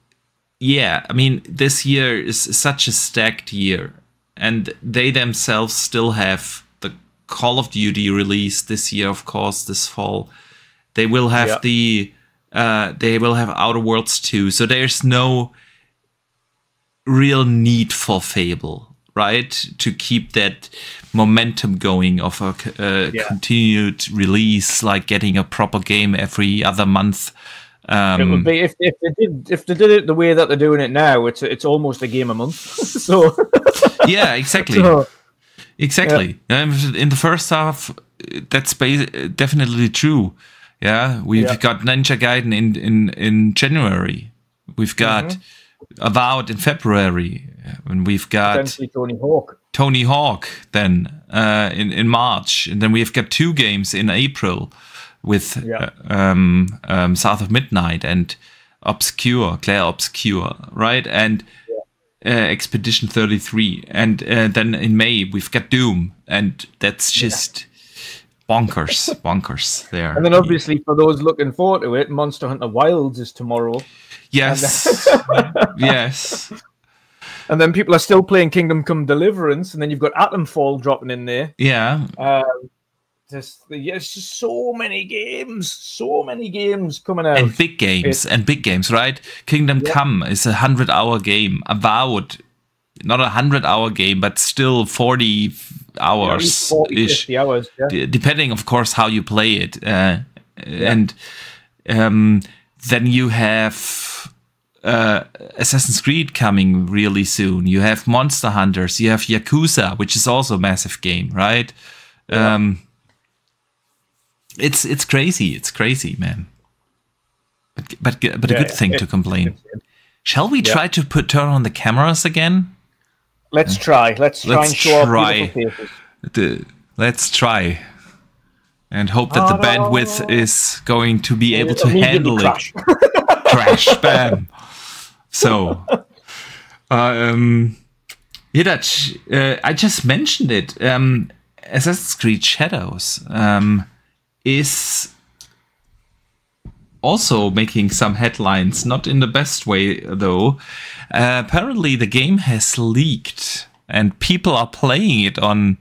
I mean, this year is such a stacked year, and they themselves still have the Call of Duty release this year, of course, this fall. They will have they will have Outer Worlds 2. So there's no real need for Fable, right? To keep that momentum going of a continued release, like getting a proper game every other month. It would be if they did it the way that they're doing it now. It's almost a game a month. So exactly. Exactly. In the first half, that's definitely true. We've got Ninja Gaiden in January. We've got Avowed in February, and we've got Tony Hawk then in March, and then we've got 2 games in April with South of Midnight and Claire Obscure, right? And Expedition 33. And then in May, we've got Doom. And that's just bonkers there. And then obviously, for those looking forward to it, Monster Hunter Wilds is tomorrow. Yes. Yes. And then people are still playing Kingdom Come Deliverance, and then you've got Atomfall dropping in there. Yeah. Just so many games coming out. And big games, right? Kingdom Come is a 100-hour game. Avowed, not a 100-hour game, but still 40 hours. 40, 50 hours, depending, of course, how you play it. And then you have Assassin's Creed coming really soon. You have Monster Hunters. You have Yakuza, which is also a massive game, right? Yeah. It's crazy. It's crazy, man. But a good thing to complain. Shall we try to turn on the cameras again? Let's try. Let's try and show our beautiful faces. Let's try. And hope that the bandwidth is going to be able to handle it. Crash, bam. So, I just mentioned it. Assassin's Creed Shadows is also making some headlines, not in the best way, though. Apparently, the game has leaked, and people are playing it on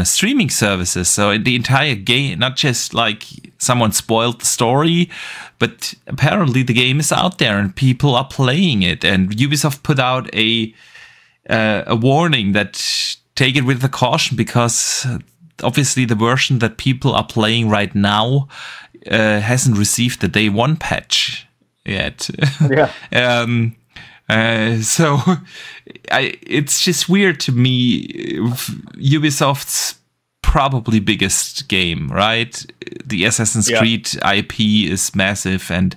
streaming services. So the entire game, not just like someone spoiled the story, but apparently the game is out there and people are playing it. And Ubisoft put out a warning that take it with a caution, because obviously the version that people are playing right now hasn't received the day one patch yet. Yeah. So it's just weird to me. Ubisoft's probably biggest game, right? The Assassin's Creed IP is massive, and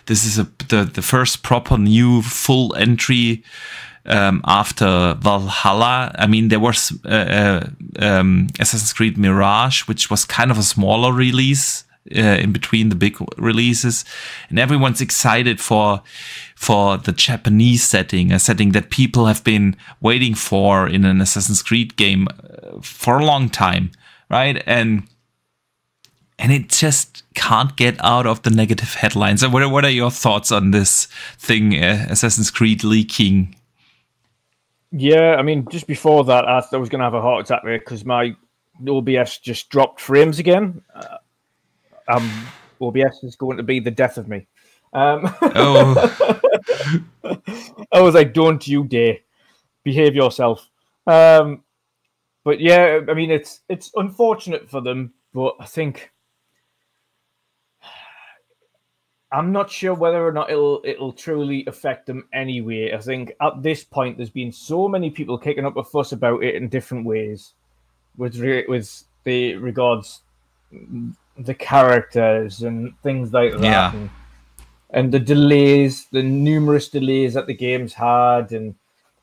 this is the first proper new full entry after Valhalla. I mean, there was Assassin's Creed Mirage, which was kind of a smaller release in between the big releases, and everyone's excited for the Japanese setting, a setting that people have been waiting for in an Assassin's Creed game for a long time, right? And it just can't get out of the negative headlines. So what are your thoughts on this thing, Assassin's Creed leaking? Yeah, I mean, just before that, I thought I was going to have a heart attack there because my OBS just dropped frames again. OBS is going to be the death of me. Oh. I was like, don't you dare. Behave yourself. But yeah, I mean, it's unfortunate for them, but I think I'm not sure whether or not it'll truly affect them anyway. I think at this point, there's been so many people kicking up a fuss about it in different ways with the regards the characters and things like that. Yeah. And the delays, the numerous delays that the game's had, and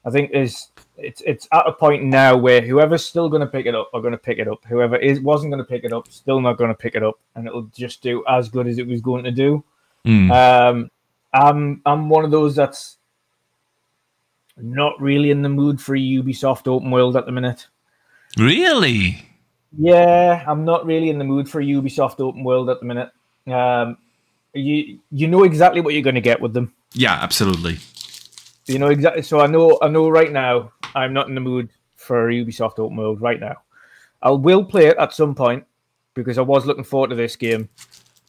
I think it's at a point now where whoever's still going to pick it up are going to pick it up. Whoever wasn't going to pick it up, still not going to pick it up, and it'll just do as good as it was going to do. I'm one of those that's not really in the mood for a Ubisoft open world at the minute. Really? Yeah, I'm not really in the mood for a Ubisoft open world at the minute. You know exactly what you're going to get with them. Yeah, absolutely. You know exactly. So I know right now I'm not in the mood for a Ubisoft open world right now. I will play it at some point because I was looking forward to this game,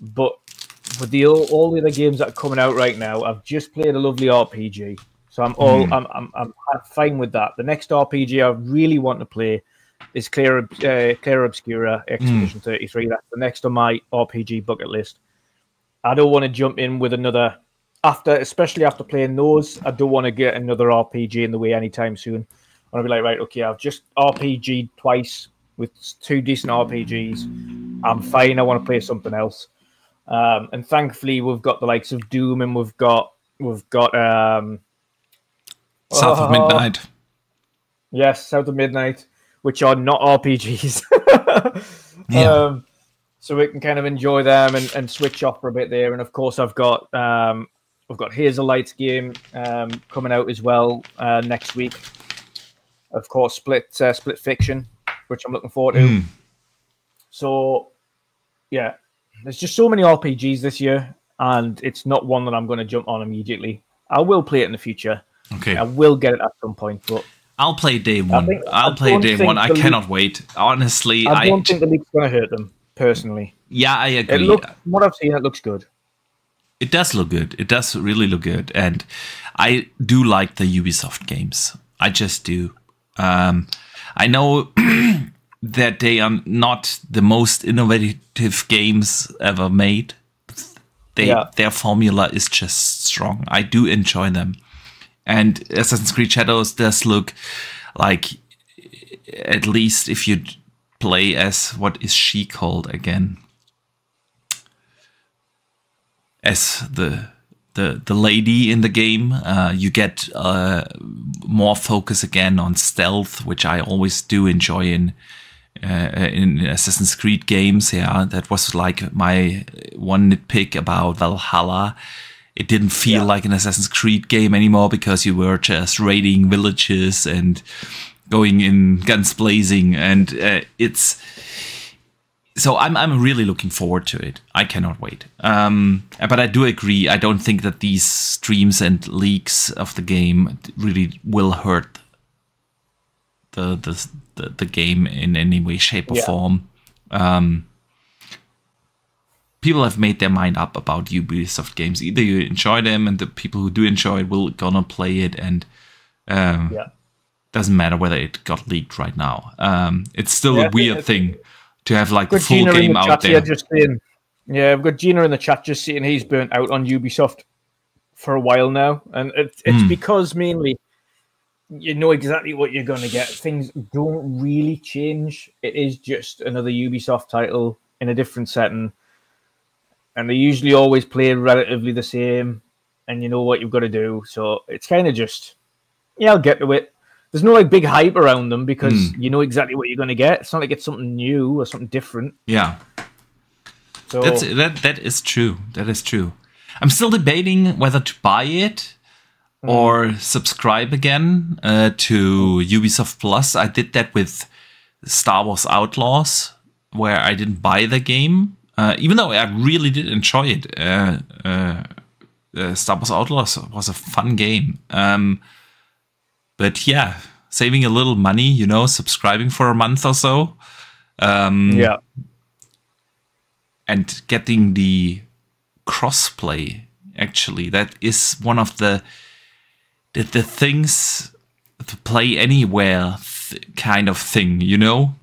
but with all the other games that are coming out right now, I've just played a lovely RPG, so I'm fine with that. The next RPG I really want to play is Claire Obscura Expedition 33. That's the next on my RPG bucket list. I don't want to jump in with another especially after playing those. I don't want to get another RPG in the way anytime soon. I want to be like, right, okay, I've just RPG'd twice with 2 decent RPGs. I'm fine. I want to play something else. And thankfully, we've got the likes of Doom, and we've got South of Midnight. Yes, South of Midnight, which are not RPGs. Yeah. so we can kind of enjoy them and switch off for a bit there. And of course, I've got Hazelight's game coming out as well next week. Of course, Split Fiction, which I'm looking forward to. So, yeah, there's just so many RPGs this year, and it's not one that I'm going to jump on immediately. I will play it in the future. Okay. I will get it at some point, but I'll play day one. I'll play day one. I cannot wait. Honestly, I don't think the leak's going to hurt them, personally. Yeah, I agree. From what I've seen, it looks good. It does look good. It does really look good. And I do like the Ubisoft games. I just do. I know that they are not the most innovative games ever made. Their formula is just strong. I do enjoy them. And Assassin's Creed Shadows does look like, at least if you play as, what is she called again? As the lady in the game, you get more focus again on stealth, which I always do enjoy in Assassin's Creed games. Yeah, that was like my one nitpick about Valhalla. It didn't feel like an Assassin's Creed game anymore because you were just raiding villages and going in guns blazing, and so I'm really looking forward to it. I cannot wait. But I do agree. I don't think that these streams and leaks of the game really will hurt the game in any way, shape, or form. People have made their mind up about Ubisoft games. Either you enjoy them, and the people who do enjoy it will gonna play it, and doesn't matter whether it got leaked right now. It's still a weird thing to have like the full game out there. I've got Gina in the chat just saying he's burnt out on Ubisoft for a while now, and it's because mainly you know exactly what you're going to get. Things don't really change. It is just another Ubisoft title in a different setting, and they usually always play relatively the same, and you know what you've got to do. So it's kind of just, I'll get to it. There's no like big hype around them because you know exactly what you're going to get. It's not like it's something new or something different. Yeah. So that is true. That is true. I'm still debating whether to buy it or subscribe again to Ubisoft Plus. I did that with Star Wars Outlaws, where I didn't buy the game, even though I really did enjoy it. Star Wars Outlaws was a fun game. But yeah, saving a little money, you know, subscribing for a month or so. And getting the crossplay, actually, that is one of the things to play anywhere kind of thing, you know?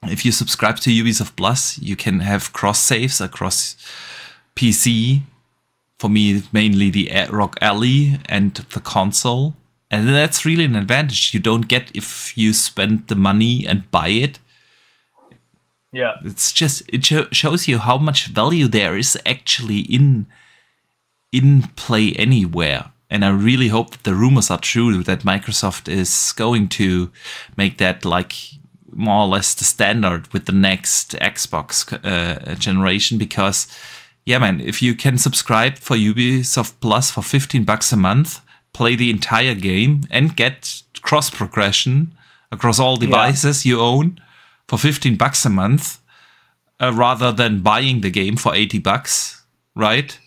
If you subscribe to Ubisoft Plus, you can have cross saves across PC. For me, mainly the Rock Alley and the console. And that's really an advantage you don't get if you spend the money and buy it. Yeah. It's just, it shows you how much value there is actually in Play Anywhere. And I really hope that the rumors are true, that Microsoft is going to make that like more or less the standard with the next Xbox generation. Because, yeah, man, if you can subscribe for Ubisoft Plus for $15 a month, play the entire game and get cross progression across all devices you own for $15 a month, rather than buying the game for $80, right?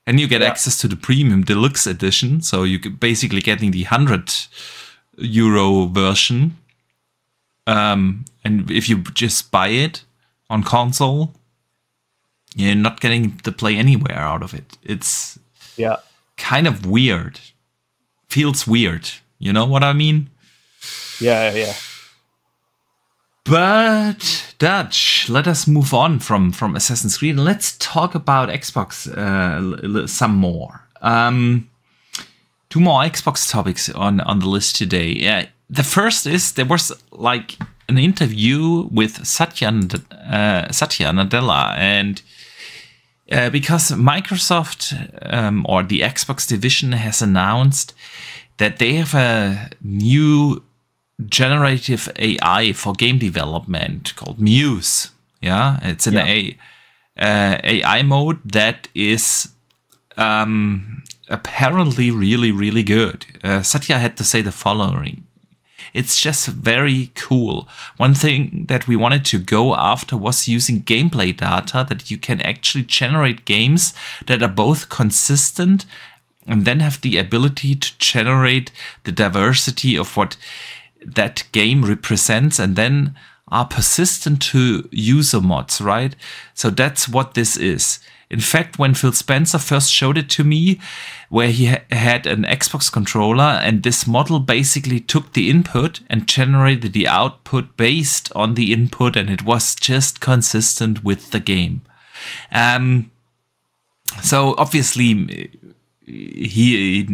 And you get access to the premium deluxe edition, so you're basically getting the €100 version. And if you just buy it on console, you're not getting the Play Anywhere out of it. It's kind of weird. Feels weird. You know what I mean? Yeah. But Dutch, let us move on from Assassin's Creed. Let's talk about Xbox some more. 2 more Xbox topics on the list today. Yeah, the first is there was like an interview with Satya Nadella, and because Microsoft or the Xbox division has announced that they have a new generative AI for game development called Muse Yeah, it's an AI mode that is apparently really, really good. Satya had to say the following. It's just very cool. One thing that we wanted to go after was using gameplay data, that you can actually generate games that are both consistent and then have the ability to generate the diversity of what that game represents and then are persistent to user mods, right? So that's what this is. In fact, when Phil Spencer first showed it to me, where he had an Xbox controller, and this model basically took the input and generated the output based on the input, and it was just consistent with the game. So obviously, he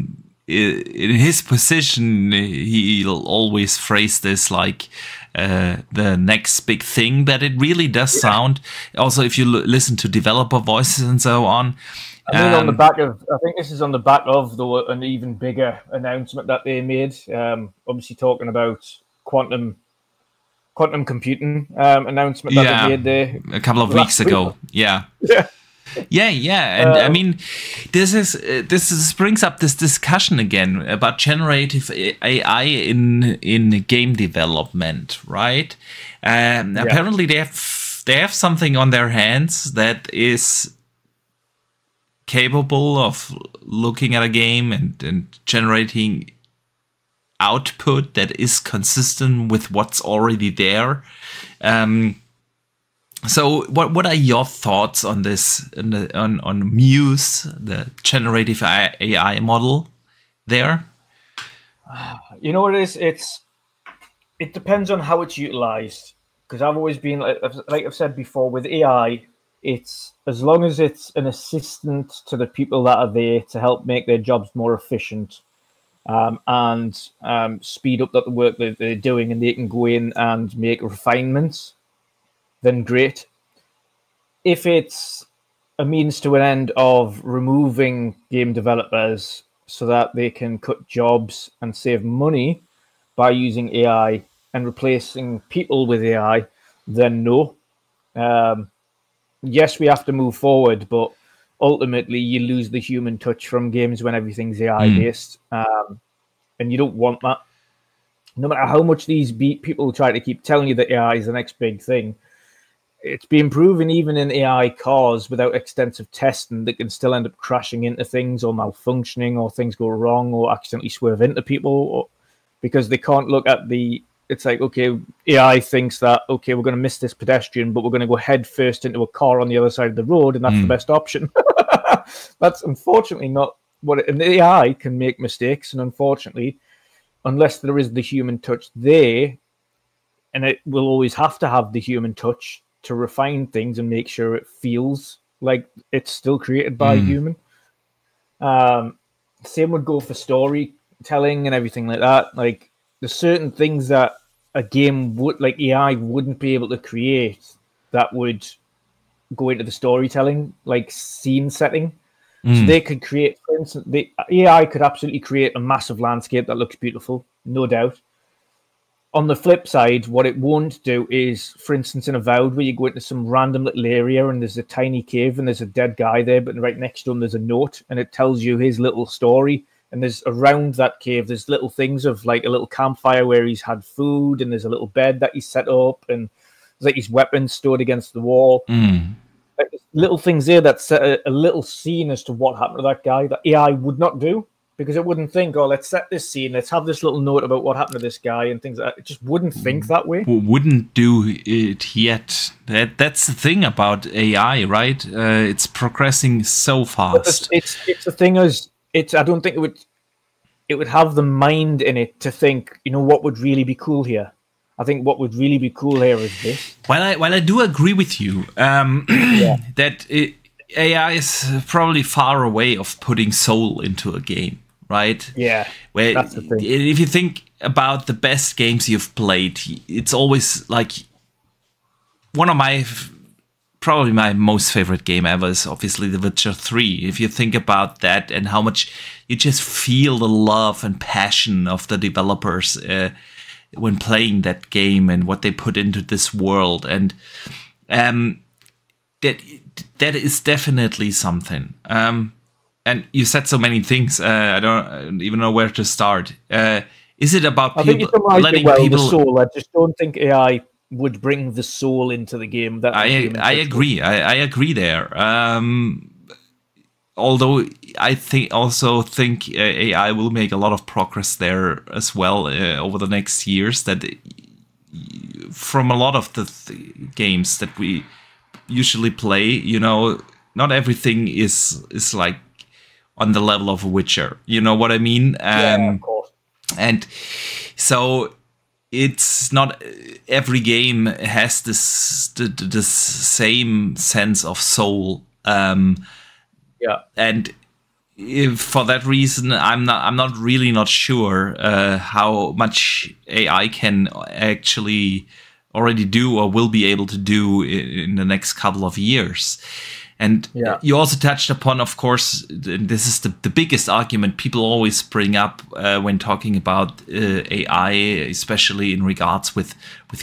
in his position, he'll always phrase this like the next big thing, but it really does sound, also if you listen to developer voices and so on. I mean, on the back of, I think this is on the back of an even bigger announcement that they made, obviously talking about quantum computing announcement that they made there a couple of weeks ago. Yeah. And I mean, this brings up this discussion again about generative AI in game development, right? Apparently, they have something on their hands that is capable of looking at a game and generating output that is consistent with what's already there. So what are your thoughts on this, on Muse, the generative AI model there? You know what it is? It depends on how it's utilized. Because I've always been, like I've said before, with AI, it's as long as it's an assistant to the people that are there to help make their jobs more efficient and speed up the work that they're doing, and they can go in and make refinements, then great. If it's a means to an end of removing game developers so that they can cut jobs and save money by using AI and replacing people with AI, then no. Yes, we have to move forward, but ultimately you lose the human touch from games when everything's AI-based, and you don't want that. No matter how much these people try to keep telling you that AI is the next big thing, it's been proven even in AI cars without extensive testing that can still end up crashing into things or malfunctioning, or things go wrong or accidentally swerve into people, because they can't look at it's like, okay, AI thinks that, okay, we're going to miss this pedestrian, but we're going to go head first into a car on the other side of the road, and that's the best option. That's unfortunately not what and the AI can make mistakes, and unfortunately, unless there is the human touch there, and it will always have to have the human touch to refine things and make sure it feels like it's still created by a human. Same would go for storytelling and everything like that. Like, there's certain things that a game would, like AI wouldn't be able to create, that would go into the storytelling, like scene setting. So they could create, for instance, the AI could absolutely create a massive landscape that looks beautiful, no doubt. On the flip side, what it won't do is, for instance, in Avowed, where you go into some random little area and there's a tiny cave and there's a dead guy there, but right next to him there's a note and it tells you his little story. And there's around that cave, there's little things of like a little campfire where he's had food, and there's a little bed that he's set up, and there's like his weapons stored against the wall. Like, little things there that set a little scene as to what happened to that guy that AI would not do, because it wouldn't think, oh, let's set this scene, let's have this little note about what happened to this guy and things like that. It just wouldn't think that way. Wouldn't do it yet. That's the thing about AI, right? It's progressing so fast. It's the thing is, I don't think it would have the mind in it to think, you know, what would really be cool here. I think what would really be cool here is this. While I do agree with you that AI is probably far away of putting soul into a game, right? Yeah, where that's the thing. If you think about the best games you've played, it's always like one of probably my most favorite game ever is obviously The Witcher 3. If you think about that and how much you just feel the love and passion of the developers when playing that game and what they put into this world. And that is definitely something. And you said so many things. I don't even know where to start. Is it about people letting people? The soul. I just don't think AI would bring the soul into the game. That I agree. I agree there. Although I think AI will make a lot of progress there as well over the next years. That from a lot of the games that we usually play, you know, not everything is like on the level of a Witcher. You know what I mean? Yeah, of course. And so it's not every game has this same sense of soul. Yeah, and for that reason, I'm not really sure how much AI can actually already do or will be able to do in the next couple of years. And you also touched upon, of course, this is the biggest argument people always bring up when talking about AI, especially in regards with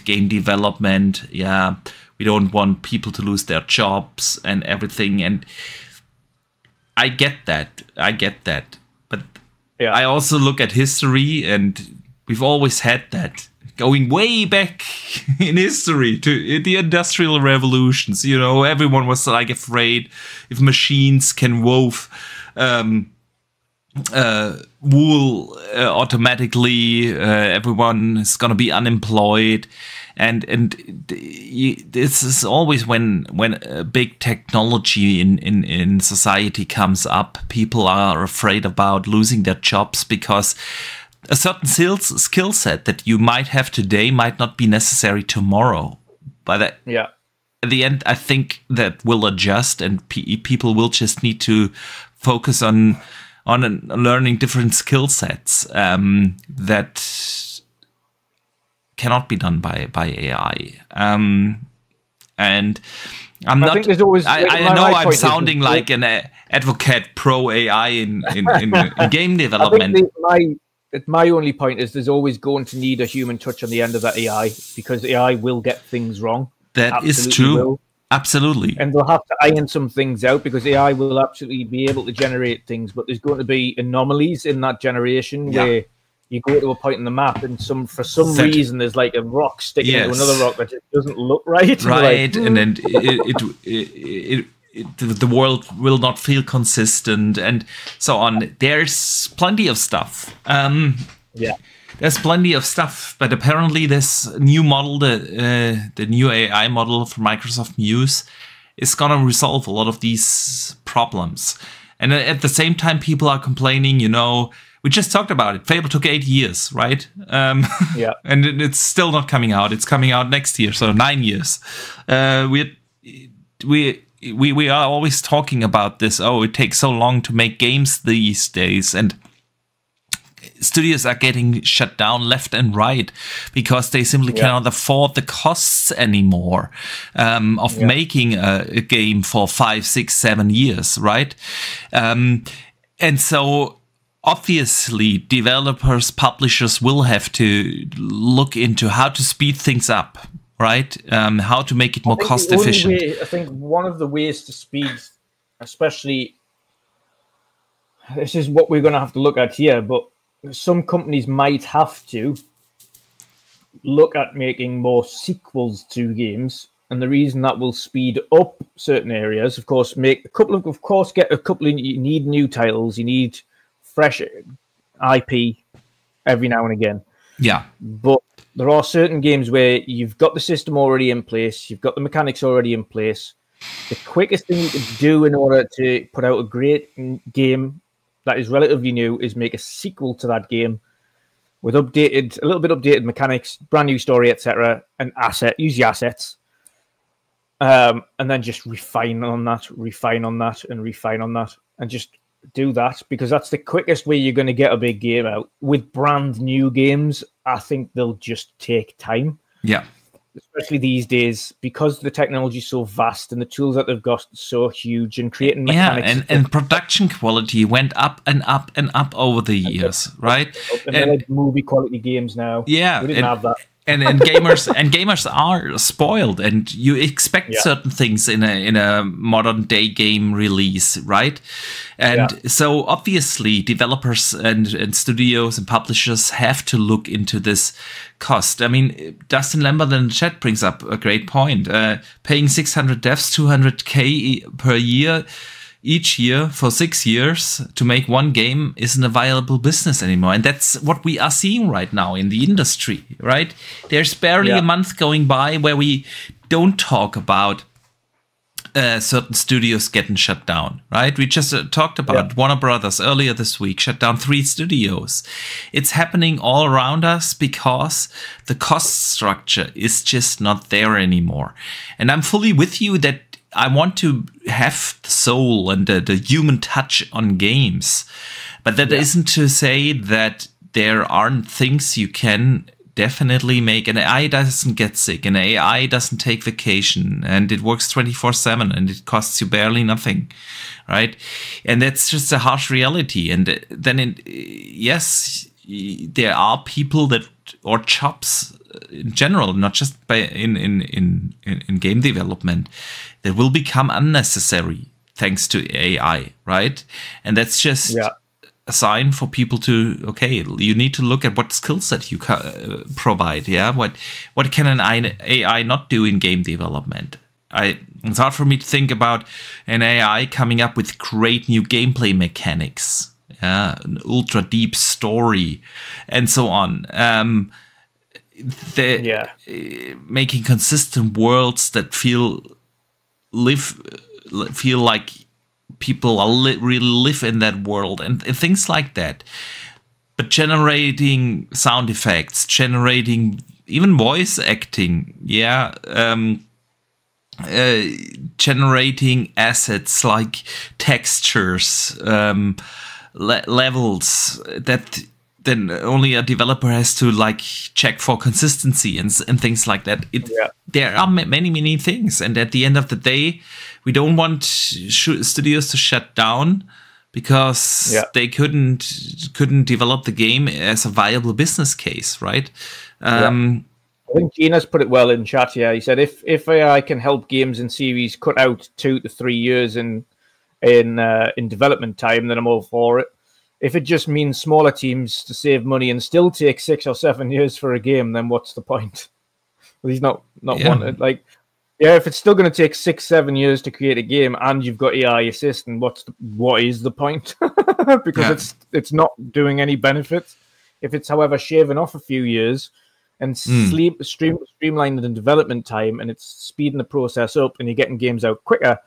game development. Yeah, we don't want people to lose their jobs and everything. And I get that. But I also look at history, and we've always had that. Going way back in history to the Industrial Revolutions, you know, everyone was like afraid if machines can wove wool automatically, everyone is gonna be unemployed, and this is always when a big technology in society comes up, people are afraid about losing their jobs because a certain skill set that you might have today might not be necessary tomorrow. But at the end, I think that will adjust, and people will just need to focus on learning different skill sets that cannot be done by AI. And I think there's always. I know I'm sounding like an advocate pro AI in game development. My only point is there's always going to need a human touch on the end of that AI, because AI will get things wrong. That is true. Absolutely. And they'll have to iron some things out, because AI will absolutely be able to generate things, but there's going to be anomalies in that generation where you go to a point in the map and for some reason there's like a rock sticking into another rock that just doesn't look right. Right, and then the world will not feel consistent and so on. There's plenty of stuff. There's plenty of stuff, but apparently this new model, the new AI model from Microsoft Muse, is gonna resolve a lot of these problems. And at the same time, people are complaining, you know, we just talked about it. Fable took 8 years, right? And it's still not coming out. It's coming out next year, so 9 years. We are always talking about this. Oh, it takes so long to make games these days, and studios are getting shut down left and right because they simply cannot afford the costs anymore of making a game for 5, 6, 7 years, right? And so obviously developers, publishers will have to look into how to speed things up, right? How to make it more cost efficient. I think one of the ways to speed, especially, this is what we're going to have to look at here, but some companies might have to look at making more sequels to games, and the reason that will speed up certain areas, of course, you need new titles, you need fresh IP every now and again. Yeah. But there are certain games where you've got the system already in place, you've got the mechanics already in place. The quickest thing you can do in order to put out a great game that is relatively new is make a sequel to that game with a little bit updated mechanics, brand new story, etc., and use your assets, and then just refine on that, and just do that, because that's the quickest way you're going to get a big game out. With brand new games, I think they'll just take time. Yeah. Especially these days, because the technology is so vast and the tools that they've got so huge, and creating mechanics. Yeah, and production quality went up and up and up over the years, right? And they're like movie quality games now. Yeah, we didn't have that. and gamers are spoiled, and you expect certain things in a modern day game release, right? And so obviously developers and studios and publishers have to look into this cost. I mean, Dustin Lambert in the chat brings up a great point. Paying 600 devs 200K per year each year for 6 years to make one game isn't a viable business anymore. And that's what we are seeing right now in the industry, right? There's barely a month going by where we don't talk about certain studios getting shut down, right? We just talked about Warner Brothers earlier this week, shut down 3 studios. It's happening all around us because the cost structure is just not there anymore. And I'm fully with you that I want to have the soul and the human touch on games. But that isn't to say that there aren't things you can definitely make. An AI doesn't get sick. An AI doesn't take vacation. And it works 24/7 and it costs you barely nothing. Right? And that's just a harsh reality. And then, yes, there are people that, or jobs in general, not just in game development, that will become unnecessary thanks to AI, right? And that's just a sign for people to, okay, you need to look at what skill set you provide. Yeah, what can an AI not do in game development? It's hard for me to think about an AI coming up with great new gameplay mechanics, an ultra deep story, and so on. Making consistent worlds that feel like people are really live in that world and things like that. But generating sound effects, generating even voice acting, generating assets like textures, levels that then only a developer has to like check for consistency and things like that. There are many things, and at the end of the day, we don't want studios to shut down because they couldn't develop the game as a viable business case, right? I think Gina's put it well in chat here. He said if AI can help games and series cut out 2 to 3 years in development time, then I'm all for it. If it just means smaller teams to save money and still take 6 or 7 years for a game, then what's the point? Well, he's not wanted. Like, if it's still going to take 6-7 years to create a game and you've got AI assist, and what is the point? Because it's not doing any benefits. If it's, however, shaving off a few years and streamlining the development time, and it's speeding the process up, and you're getting games out quicker,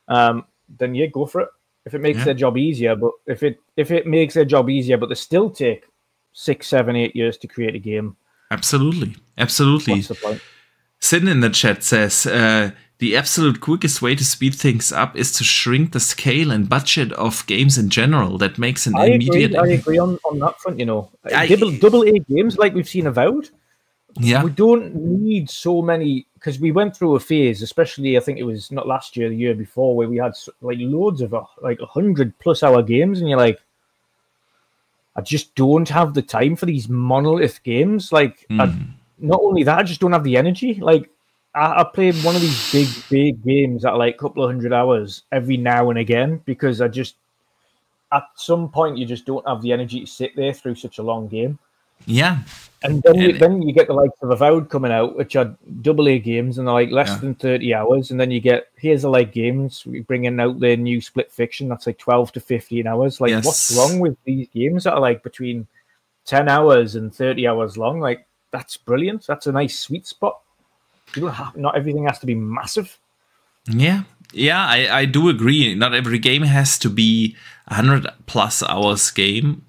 then go for it. If it makes their job easier, but if it makes their job easier, but they still take 6, 7, 8 years to create a game. Absolutely. What's the point? Sin in the chat says the absolute quickest way to speed things up is to shrink the scale and budget of games in general. That makes an immediate. I agree on that front. Double A games like we've seen Avowed. Yeah, we don't need so many, because we went through a phase, especially I think it was not last year, the year before, where we had like loads of like 100+ hour games, and you're like, I just don't have the time for these monolith games. Like, not only that, I just don't have the energy. Like, I play one of these big games at like a couple of 100 hours every now and again, because at some point you just don't have the energy to sit there through such a long game. Yeah. And then you get the likes of Avowed coming out, which are AA games, and they're like less than 30 hours. And then you get Here's a Like Games bringing out their new Split Fiction. That's like 12 to 15 hours. Like, what's wrong with these games that are like between 10 hours and 30 hours long? Like, that's brilliant. That's a nice sweet spot. Not everything has to be massive. Yeah, I do agree. Not every game has to be 100+ hours game.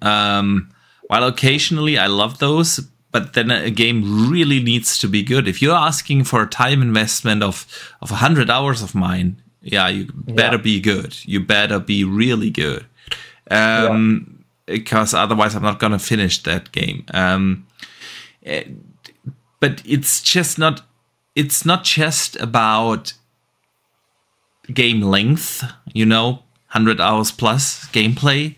While occasionally I love those, but then a game really needs to be good. If you're asking for a time investment of 100 hours of mine, you better be good. You better be really good. Because otherwise I'm not going to finish that game. But it's not just about game length, 100 hours plus gameplay.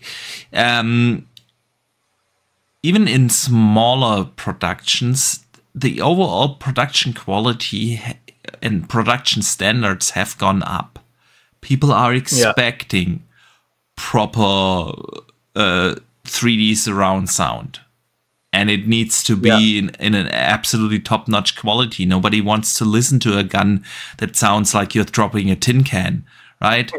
Even in smaller productions, the overall production quality and production standards have gone up. People are expecting proper 3D surround sound. And it needs to be in an absolutely top-notch quality. Nobody wants to listen to a gun that sounds like you're dropping a tin can, right?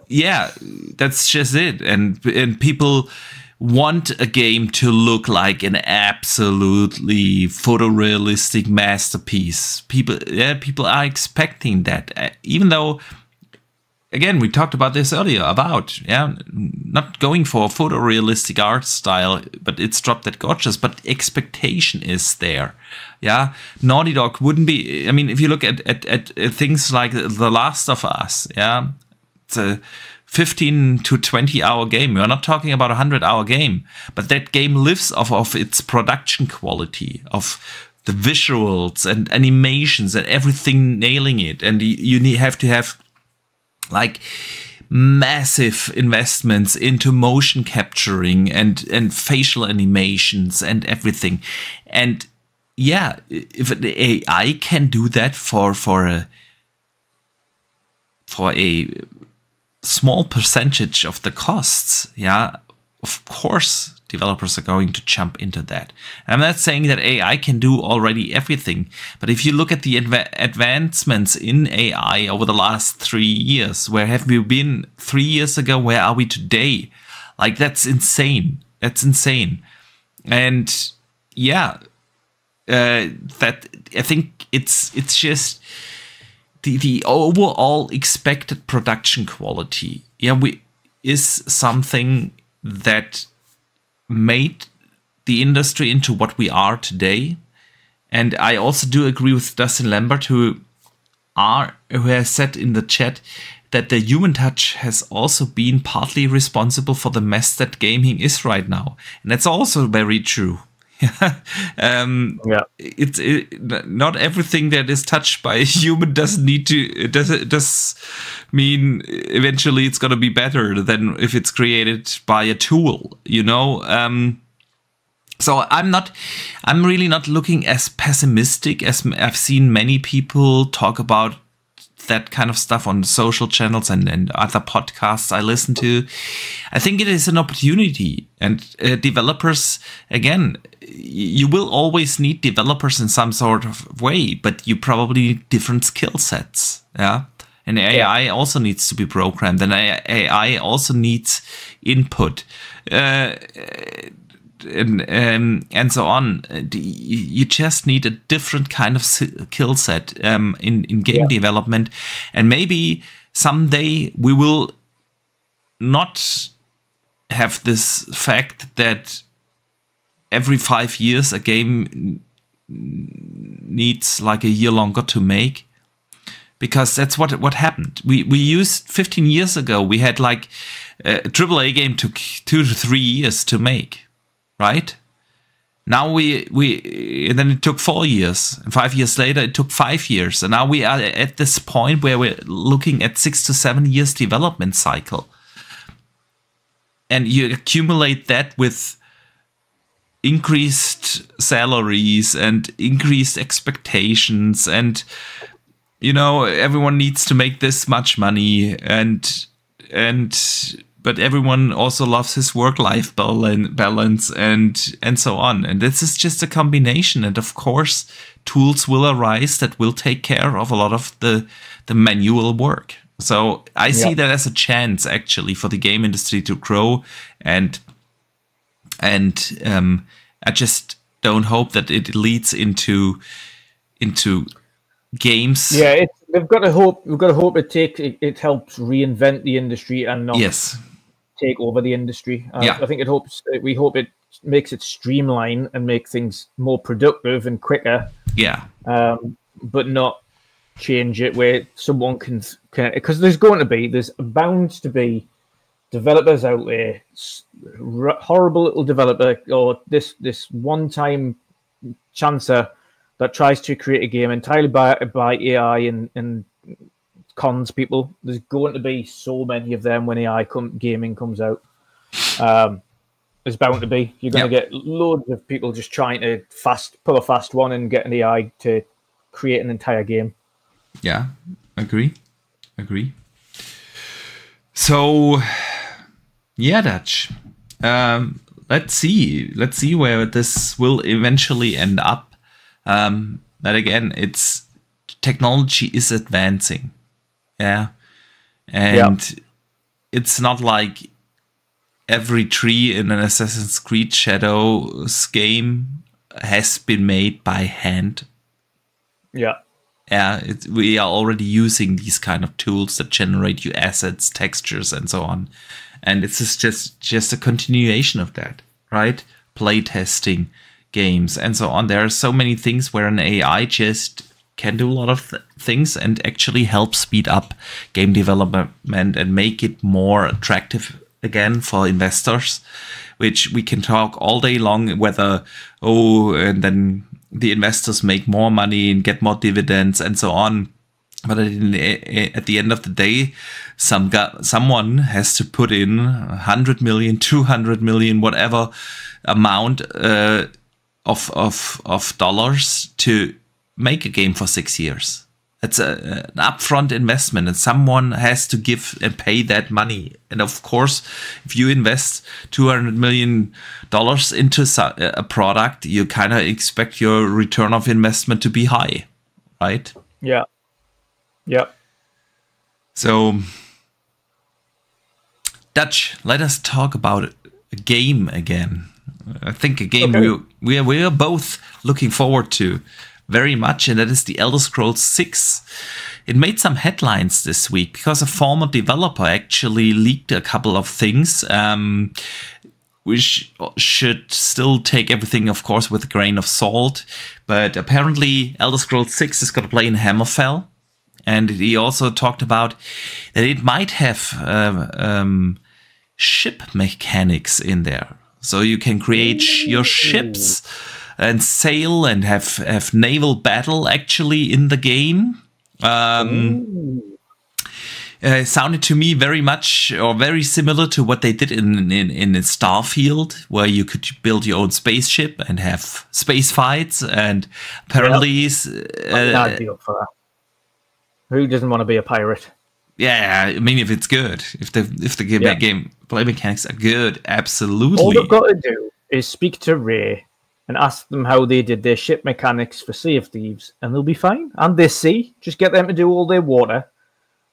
Yeah, that's just it. And people want a game to look like an absolutely photorealistic masterpiece. People are expecting that, even though, again, we talked about this earlier about not going for a photorealistic art style, but it's drop dead gorgeous. But expectation is there. Yeah, Naughty Dog wouldn't be. I mean, if you look at things like The Last of Us, it's a 15 to 20 hour game. We're not talking about a 100-hour game, but that game lives off of its production quality, of the visuals and animations and everything nailing it. And you have to have like massive investments into motion capturing and facial animations and everything. And if an AI can do that for a small percentage of the costs, of course developers are going to jump into that. I'm not saying that AI can do already everything, but if you look at the advancements in AI over the last 3 years, where have we been 3 years ago? Where are we today? Like, that's insane. That's insane. And that I think it's just the overall expected production quality. Is something that made the industry into what we are today. And I also do agree with Dustin Lambert, who has said in the chat that the human touch has also been partly responsible for the mess that gaming is right now. And that's also very true. It's not everything that is touched by a human does mean eventually it's going to be better than if it's created by a tool, so I'm really not looking as pessimistic as I've seen many people talk about that kind of stuff on social channels and other podcasts I listen to. I think it is an opportunity, and developers, again, you will always need developers in some sort of way, but you probably need different skill sets. And AI also needs to be programmed, and AI also needs input. And so on. You just need a different kind of skill set in game development. And maybe someday we will not have this fact that every 5 years a game needs like a year longer to make. Because that's what happened. We used 15 years ago, we had like a AAA game took 2 to 3 years to make. Right? Now and then it took 4 years, and 5 years later it took 5 years, and now we are at this point where we're looking at 6 to 7 years development cycle, and you accumulate that with increased salaries and increased expectations, and everyone needs to make this much money, but everyone also loves his work-life balance and so on. And this is just a combination. And of course, tools will arise that will take care of a lot of the manual work. So I see that as a chance, actually, for the game industry to grow. And I just don't hope that it leads into games. Yeah, we've got to hope it helps reinvent the industry and not take over the industry. I think we hope it makes it streamline and make things more productive and quicker. But not change it where someone can because there's bound to be developers out there, horrible little developer or this one-time chancer that tries to create a game entirely by AI and cons people. There's going to be so many of them when AI gaming comes out. There's bound to be. You're going to get loads of people just trying to pull a fast one and get an AI to create an entire game. Yeah, agree. So, yeah, Dutch. Let's see where this will eventually end up. That again, technology is advancing. Yeah. And it's not like every tree in an Assassin's Creed Shadows game has been made by hand. Yeah. Yeah, we are already using these kind of tools that generate you assets, textures, and so on. And it's just a continuation of that, right? Playtesting games and so on. There are so many things where an AI just can do a lot of things and actually help speed up game development and make it more attractive again for investors, which we can talk all day long whether, and then the investors make more money and get more dividends and so on. But at the end of the day, someone has to put in 100 million, 200 million, whatever amount of dollars to make a game for 6 years. It's an upfront investment, and someone has to give and pay that money. And of course, if you invest $200 million into a product, you kind of expect your return of investment to be high, right? Yeah. Yeah. So, Dutch, let us talk about a game again. I think a game we are both looking forward to very much, and that is the Elder Scrolls 6. It made some headlines this week because a former developer actually leaked a couple of things. We should still take everything, of course, with a grain of salt. But apparently, Elder Scrolls 6 is going to play in Hammerfell. And he also talked about that it might have ship mechanics in there. So you can create your ships and sail and have naval battle actually in the game. Sounded to me very much or very similar to what they did in Starfield, where you could build your own spaceship and have space fights. And apparently, I'd be up for that. Who doesn't want to be a pirate? Yeah, I mean, if it's good, if the game play mechanics are good, absolutely. All they've got to do is speak to Ray and ask them how they did their ship mechanics for Sea of Thieves, and they'll be fine. And their sea, just get them to do all their water.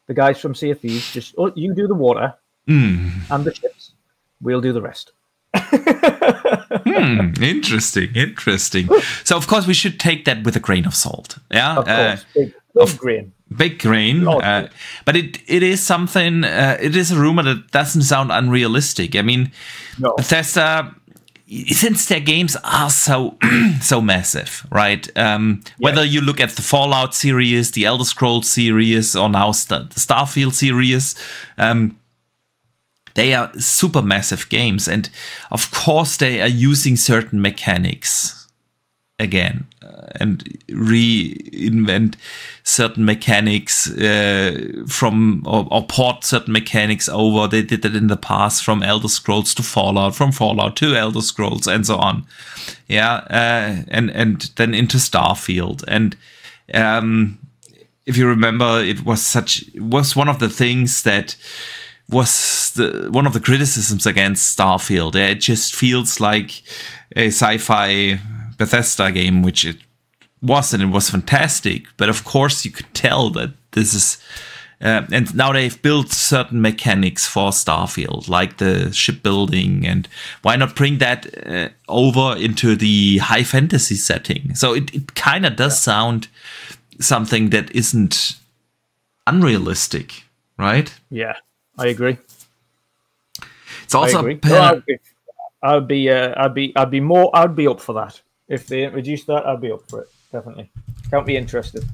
The guys from Sea of Thieves, you do the water and the ships. We'll do the rest. Interesting. So, of course, we should take that with a grain of salt. Yeah, of course. Big grain. Big grain, but it is something. It is a rumor that doesn't sound unrealistic. I mean, Bethesda, since their games are so massive, right? Whether you look at the Fallout series, the Elder Scrolls series, or now the Starfield series, they are super massive games, and of course they are using certain mechanics again and reinvent certain mechanics from or port certain mechanics over. They did that in the past from Elder Scrolls to Fallout, from Fallout to Elder Scrolls, and so on. Yeah, and then into Starfield. And if you remember, it was one of the things that was one of the criticisms against Starfield. It just feels like a sci-fi Bethesda game, which it was, and it was fantastic. But of course, you could tell that this is, and now they've built certain mechanics for Starfield, like the shipbuilding, and why not bring that over into the high fantasy setting? So it kind of does sound something that isn't unrealistic, right? Yeah, I agree. It's also I'd be up for that. If they introduce that, I'd be up for it. Definitely. Can't be interested.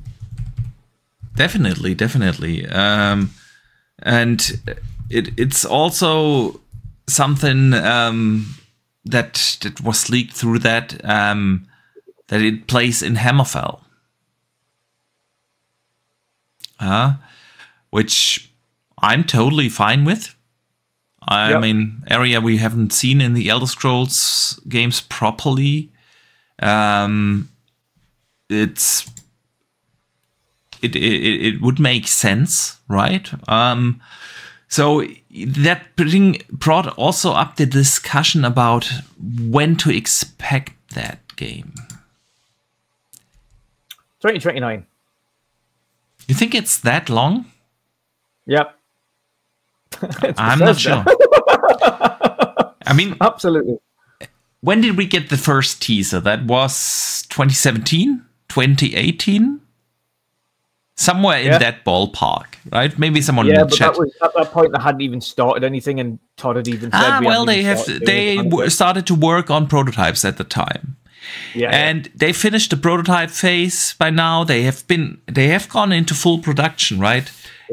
Definitely. And it's also something that was leaked through that it plays in Hammerfell. Which I'm totally fine with. I mean, area we haven't seen in the Elder Scrolls games properly. It would make sense, right? So that brought also up the discussion about when to expect that game. 2029. You think it's that long? Yep. I'm not sure. I mean, absolutely. When did we get the first teaser? That was 2017, 2018? Somewhere in that ballpark, right? Maybe someone in the chat. That was, at that point, they hadn't even started anything, and Todd had even said, they started to work on prototypes at the time. Yeah, and they finished the prototype phase by now. They have gone into full production, right?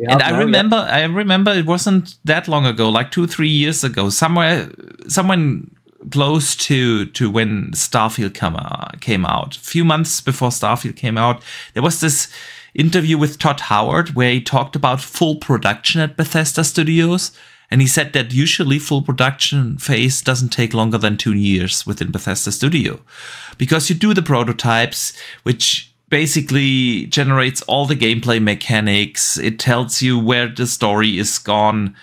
And I remember it wasn't that long ago, like 2-3 years ago, someone close to when Starfield came out, a few months before Starfield came out, there was this interview with Todd Howard where he talked about full production at Bethesda Studios. And he said that usually full production phase doesn't take longer than 2 years within Bethesda Studio, because you do the prototypes, which basically generates all the gameplay mechanics. It tells you where the story is going,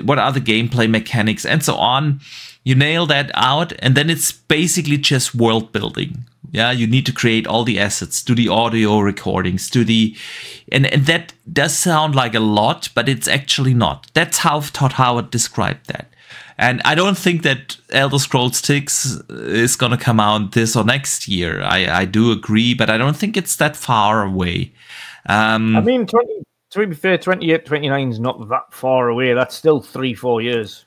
what are the gameplay mechanics, and so on. You nail that out, and then it's basically just world building. Yeah, you need to create all the assets, do the audio recordings, and that does sound like a lot, but it's actually not. That's how Todd Howard described that. And I don't think that Elder Scrolls 6 is going to come out this or next year. I do agree, but I don't think it's that far away. I mean, to be fair, 28, 29 is not that far away. That's still 3-4 years.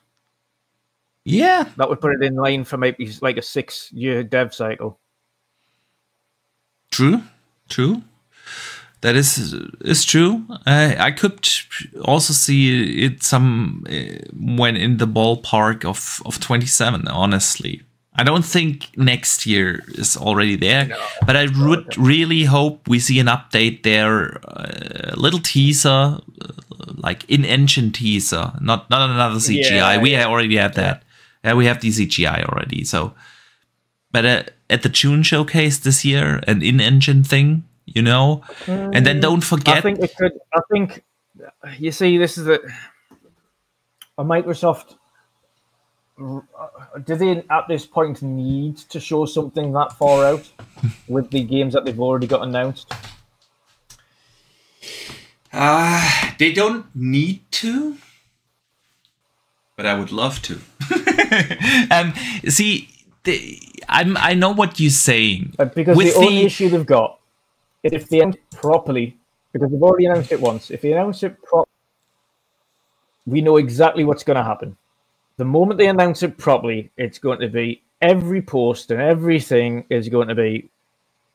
Yeah. That would put it in line for maybe like a 6-year dev cycle. True. That is true. I could also see it when in the ballpark of 27, honestly. I don't think next year is already there, but I would really hope we see an update there, a little teaser, like in-engine teaser, not another CGI. We already have that. Yeah, we have the CGI already. So, but at the June showcase this year, an in-engine thing, and then don't forget. I think it could. I think you see, this is a Microsoft. Do they at this point need to show something that far out with the games that they've already got announced? They don't need to, but I would love to. See, I know what you're saying. Because the only issue they've got is if they announce it properly, because they've already announced it once. If they announce it properly, we know exactly what's going to happen. The moment they announce it properly, it's going to be every post and everything is going to be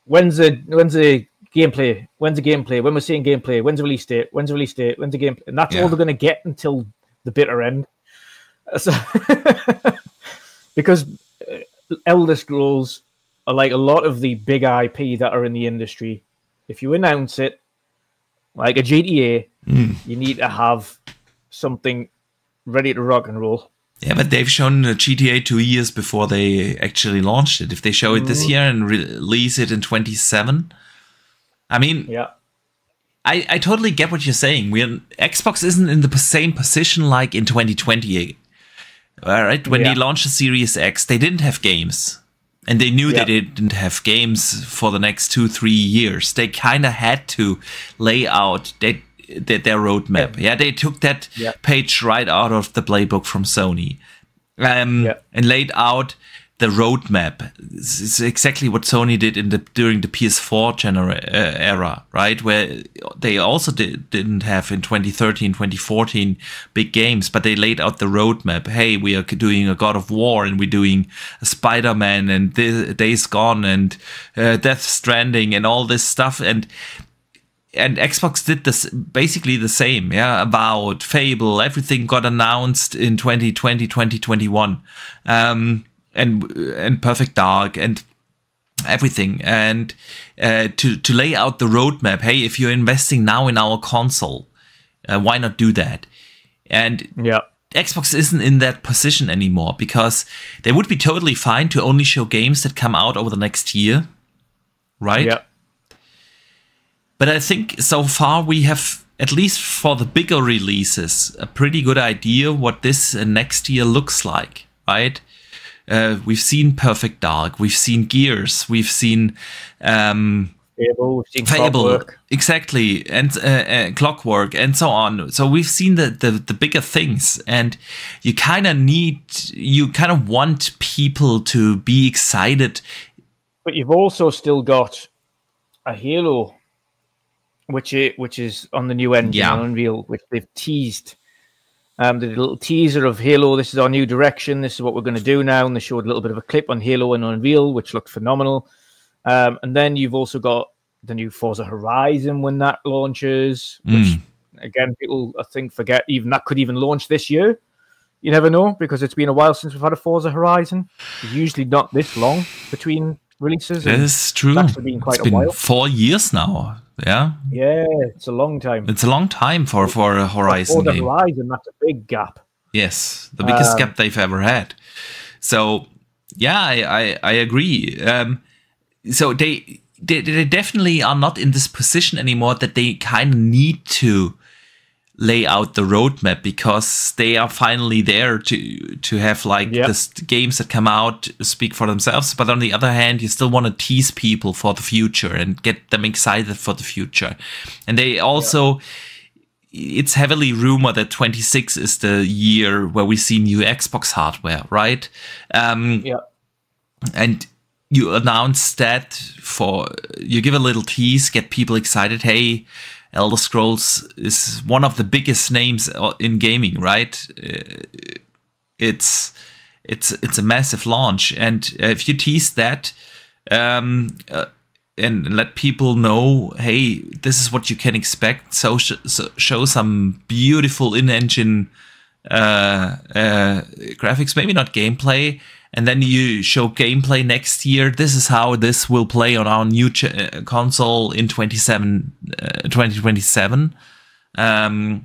when's the gameplay, when we're seeing gameplay, when's the release date, when's the gameplay, and that's all they're going to get until the bitter end. So, because Elder Scrolls are like a lot of the big IP that are in the industry. If you announce it, like a GTA, you need to have something ready to rock and roll. Yeah, but they've shown GTA 2 years before they actually launched it. If they show it this year and release it in 27, I mean, I totally get what you're saying. Xbox isn't in the same position like in 2020. All right, when they launched the Series X, they didn't have games. And they knew they didn't have games for the next 2-3 years. They kind of had to lay out their roadmap. Yeah, they took that page right out of the playbook from Sony and laid out the roadmap. It's exactly what Sony did during the PS4 era, right? Where they also didn't have in 2013, 2014 big games, but they laid out the roadmap. Hey, we are doing a God of War, and we're doing a Spider-Man and Days Gone and Death Stranding and all this stuff. And Xbox did this basically the same, about Fable. Everything got announced in 2020, 2021. And Perfect Dark and everything, and to lay out the roadmap. Hey, if you're investing now in our console, why not do that? And Xbox isn't in that position anymore, because they would be totally fine to only show games that come out over the next year, right? Yeah. But I think so far we have, at least for the bigger releases, a pretty good idea what this next year looks like, right? We've seen Perfect Dark, we've seen Gears, we've seen Fable, we've seen Fable, Clockwork. exactly, and Clockwork, and so on. So we've seen the bigger things, and you kind of want people to be excited. But you've also still got a Halo, which is on the new engine on Unreal, which they've teased. They did a little teaser of Halo. This is our new direction. This is what we're going to do now. And they showed a little bit of a clip on Halo and Unreal, which looked phenomenal. And then you've also got the new Forza Horizon when that launches, which, again, people, I think, forget even that could even launch this year. You never know, because it's been a while since we've had a Forza Horizon. It's usually not this long between releases. That is true. It's actually been quite a while. 4 years now. Yeah. Yeah, it's a long time. It's a long time for a Horizon game. Horizon, that's a big gap. Yes, the biggest gap they've ever had. So, yeah, I agree. So they definitely are not in this position anymore that they kind of need to lay out the roadmap, because they are finally there to have the games that come out speak for themselves. But on the other hand, you still want to tease people for the future and get them excited for the future. And they also, it's heavily rumored that 26 is the year where we see new Xbox hardware, right? And you announce that you give a little tease, get people excited. Hey, Elder Scrolls is one of the biggest names in gaming, right? It's a massive launch, and if you tease that and let people know, hey, this is what you can expect. So show some beautiful in-engine graphics, maybe not gameplay. And then you show gameplay next year. This is how this will play on our new console in 2027. I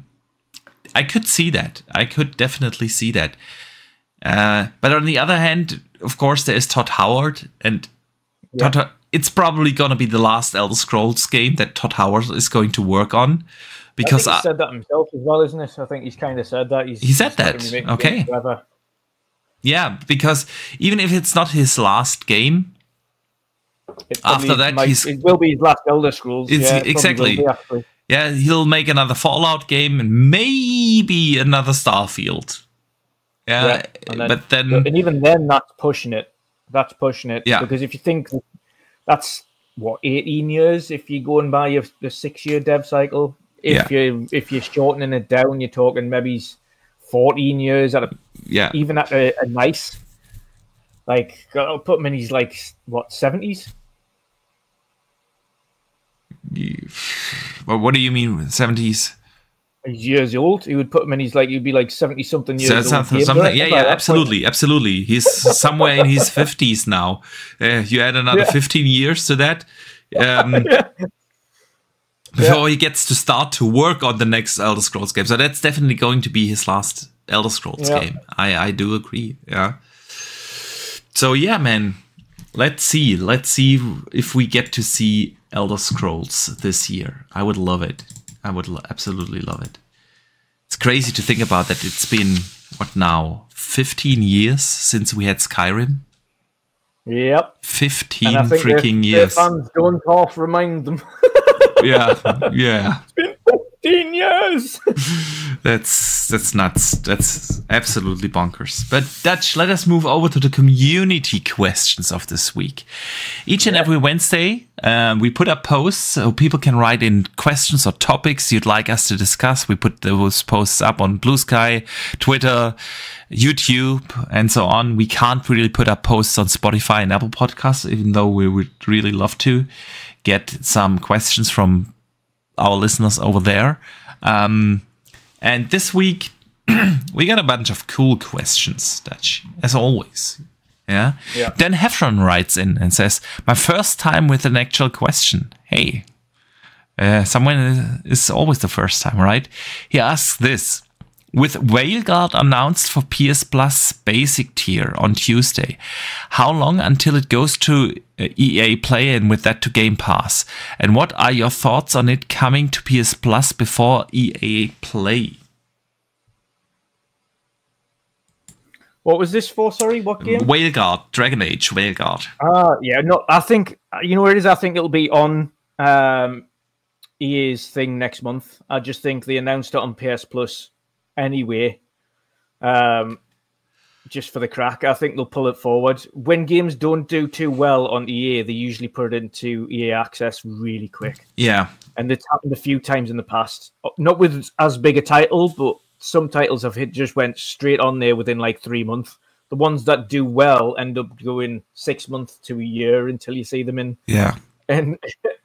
could see that. I could definitely see that. But on the other hand, of course, there is Todd Howard. And it's probably going to be the last Elder Scrolls game that Todd Howard is going to work on. Because I think he said that himself as well, isn't it? I think he's kind of said that. He said that. Okay. Yeah, because even if it's not his last game, after that it will be his last Elder Scrolls. Exactly. Yeah, he'll make another Fallout game and maybe another Starfield. But then, and even then, that's pushing it. Yeah. Because if you think that's 18 years, if you're going by the 6-year dev cycle, if you're shortening it down, you're talking maybe 14 years even at a nice, I'll put him in his 70s. Well, what do you mean 70s? He's years old. He would put him in his he'd be 70 something years old. Something. Yeah, absolutely. He's somewhere in his 50s now. You add another 15 years to that. Before he gets to start to work on the next Elder Scrolls game. So that's definitely going to be his last Elder Scrolls game. I do agree. Yeah. So yeah, man. Let's see if we get to see Elder Scrolls this year. I would love it. I would absolutely love it. It's crazy to think about that. It's been, 15 years since we had Skyrim? Yep. 15 freaking years. Their fans don't half remind them. Yeah. It's been 15 years. That's nuts. That's absolutely bonkers. But Dutch, let us move over to the community questions of this week. Each and every Wednesday, we put up posts so people can write in questions or topics you'd like us to discuss. We put those posts up on Blue Sky, Twitter, YouTube, and so on. We can't really put up posts on Spotify and Apple Podcasts, even though we would really love to get some questions from our listeners over there. And this week, we got a bunch of cool questions, Dutch, as always. Yeah. Dan Heffron writes in and says, my first time with an actual question. Hey, someone is always the first time, right? He asks this. With Whaleguard announced for PS Plus basic tier on Tuesday, how long until it goes to EA Play and with that to Game Pass? And what are your thoughts on it coming to PS Plus before EA Play? What was this for? Sorry, what game? Whaleguard, Dragon Age, Whaleguard. Yeah, no, I think, you know where it is? I think it'll be on EA's thing next month. I just think they announced it on PS Plus anyway, just for the crack. I think they'll pull it forward. When games don't do too well on EA, they usually put it into EA Access really quick. Yeah. And it's happened a few times in the past. Not with as big a title, but some titles have just went straight on there within like 3 months. The ones that do well end up going 6 months to a year until you see them in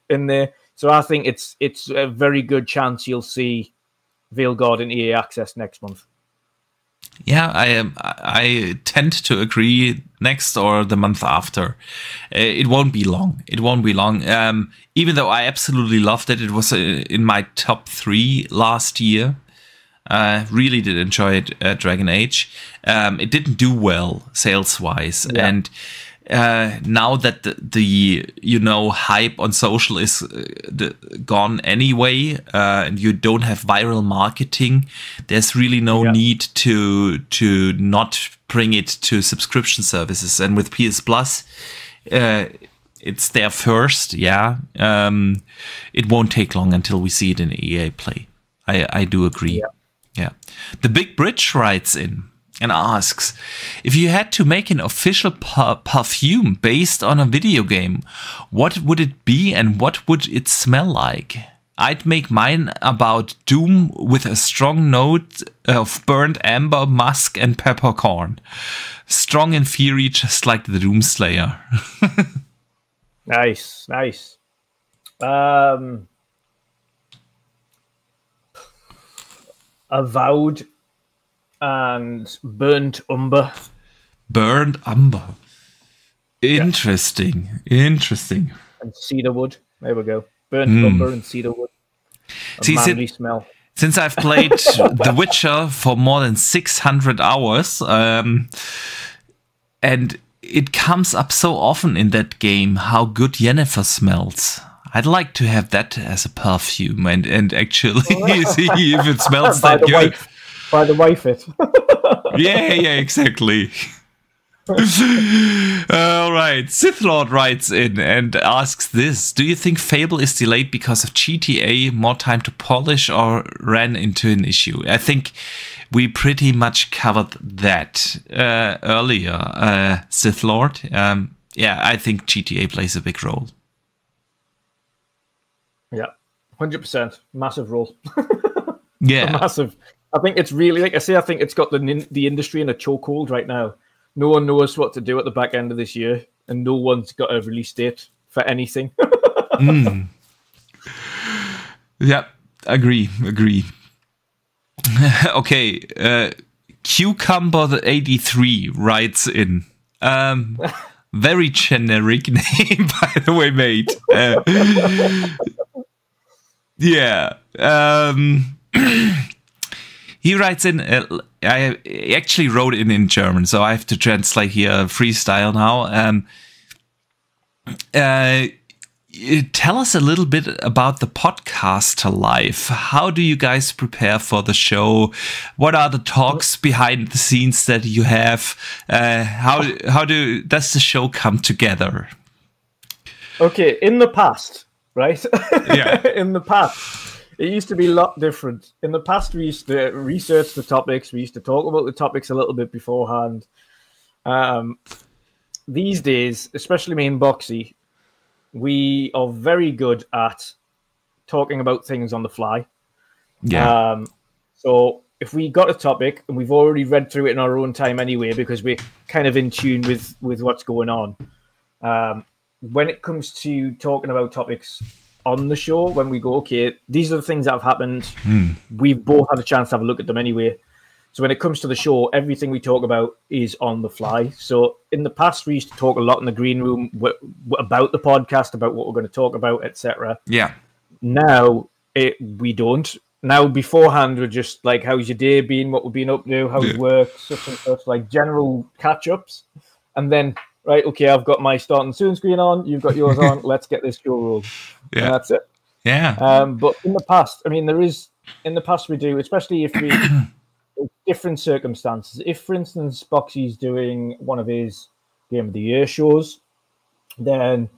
there. So I think it's a very good chance you'll see Veilguard in EA Access next month. Yeah, I tend to agree. Next or the month after, it won't be long. It won't be long. Even though I absolutely loved it, it was in my top 3 last year. Really did enjoy it, Dragon Age. It didn't do well sales wise, and now that the hype on social is gone anyway, and you don't have viral marketing, there's really no need to not bring it to subscription services. And with PS Plus, it's there first. It won't take long until we see it in EA Play. I do agree. Yeah. The Big Bridge writes in and asks, if you had to make an official perfume based on a video game, what would it be and what would it smell like? I'd make mine about Doom with a strong note of burnt amber, musk, and peppercorn. Strong and fiery, just like the Doomslayer. Nice. Avowed and burnt umber. Burnt umber. Interesting. And cedarwood. There we go. Burnt umber and cedarwood. Manly smell. Since I've played The Witcher for more than 600 hours, and it comes up so often in that game how good Yennefer smells. I'd like to have that as a perfume and actually see if it smells that good. By the wife it. yeah, exactly. All right. Sith Lord writes in and asks this. Do you think Fable is delayed because of GTA, more time to polish, or ran into an issue? I think we pretty much covered that earlier, Sith Lord. I think GTA plays a big role. Yeah, 100%. Massive role. Massive. I think it's really, like I say, I think it's got the industry in a chokehold right now. No one knows what to do at the back end of this year, and no one's got a release date for anything. Yeah, agree. Okay, Cucumber the 83 writes in. Very generic name, by the way, mate. He writes in, I actually wrote it in German, so I have to translate here freestyle now. Tell us a little bit about the podcaster life. How do you guys prepare for the show? What are the talks behind the scenes that you have? How does the show come together? Okay, in the past, right? Yeah. In the past, it used to be a lot different. In the past, we used to research the topics. We used to talk about the topics a little bit beforehand. These days, especially me and Boxy, we are very good at talking about things on the fly. Yeah. So if we got a topic and we've already read through it in our own time anyway, because we're kind of in tune with what's going on. When it comes to talking about topics on the show, when we go, okay, these are the things that have happened. We've both had a chance to have a look at them anyway. So when it comes to the show, everything we talk about is on the fly. So in the past, we used to talk a lot in the green room about the podcast, about what we're going to talk about, etc. Yeah. Now we don't. now beforehand, we're just like, how's your day been? What we've been up to? How's work? Such and such, like general catch-ups. And then, right, okay, I've got my starting soon screen on. You've got yours on. Let's get this show rolling. Yeah. And that's it. Yeah. But in the past, I mean, in the past we do, especially if we, different circumstances. If, for instance, Boxy's doing one of his Game of the Year shows, then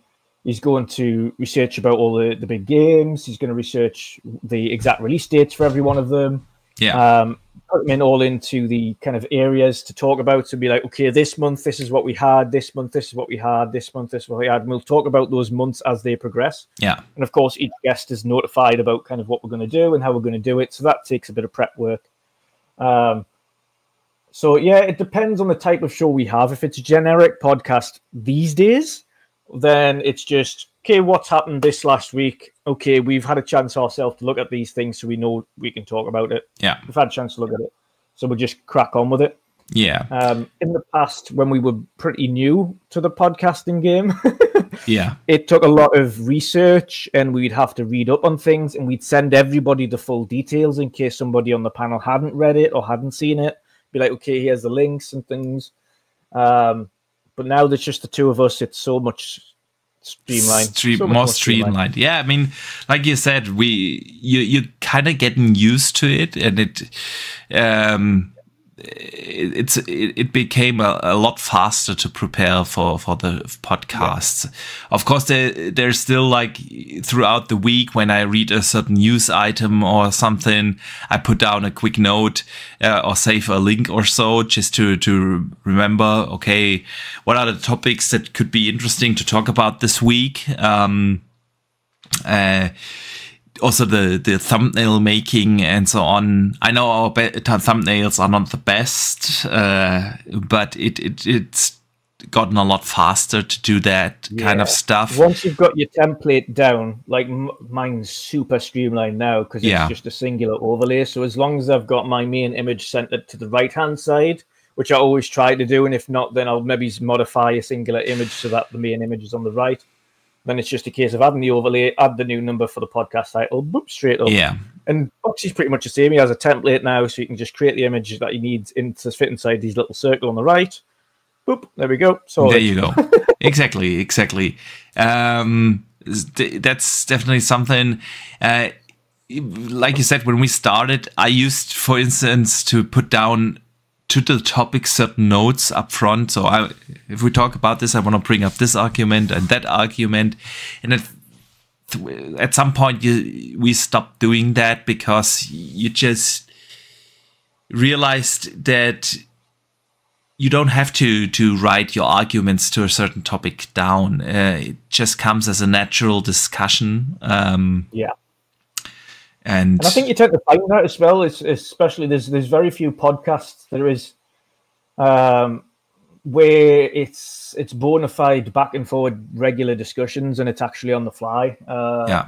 he's going to research about all the big games. He's going to research the exact release dates for every one of them. Yeah. Put them all into the kind of areas to talk about. So be like, okay, this month, this is what we had. This month, this is what we had. This month, this is what we had. And we'll talk about those months as they progress. Yeah. And of course, each guest is notified about kind of what we're going to do and how we're going to do it. So that takes a bit of prep work. So yeah, it depends on the type of show we have. If it's a generic podcast these days, then it's just, okay, what's happened this last week? Okay, we've had a chance ourselves to look at these things so we know we can talk about it. Yeah. We've had a chance to look at it. So we'll just crack on with it. Yeah. In the past, when we were pretty new to the podcasting game, yeah, it took a lot of research and we'd have to read up on things and we'd send everybody the full details in case somebody on the panel hadn't read it or hadn't seen it. Be like, okay, here's the links and things. But now there's just the two of us. It's so much streamlined. More streamlined. Yeah, I mean, like you said, you kind of getting used to it, and it became a lot faster to prepare for the podcasts. Yeah. Of course, there's still like throughout the week when I read a certain news item or something, I put down a quick note or save a link or so just to remember, okay, what are the topics that could be interesting to talk about this week? Also the thumbnail making and so on. I know our thumbnails are not the best, but it's gotten a lot faster to do that kind of stuff. Once you've got your template down, like mine's super streamlined now because it's just a singular overlay. So as long as I've got my main image centered to the right-hand side, which I always try to do, and if not, then I'll maybe modify a singular image so that the main image is on the right. Then it's just a case of adding the overlay, add the new number for the podcast title, boop, straight up. Yeah. And Boxy's pretty much the same. He has a template now, so you can just create the image that you need to fit inside these little circle on the right. Boop, there we go. So there you go. Exactly. That's definitely something. Like you said, when we started, I used, for instance, to put down to the topic certain notes up front. So if we talk about this, I want to bring up this argument and that argument. And at some point, we stopped doing that because you just realized that you don't have to write your arguments to a certain topic down. It just comes as a natural discussion. And I think you tend to find that as well. Especially there's very few podcasts there is where it's bona fide back and forward regular discussions and it's actually on the fly.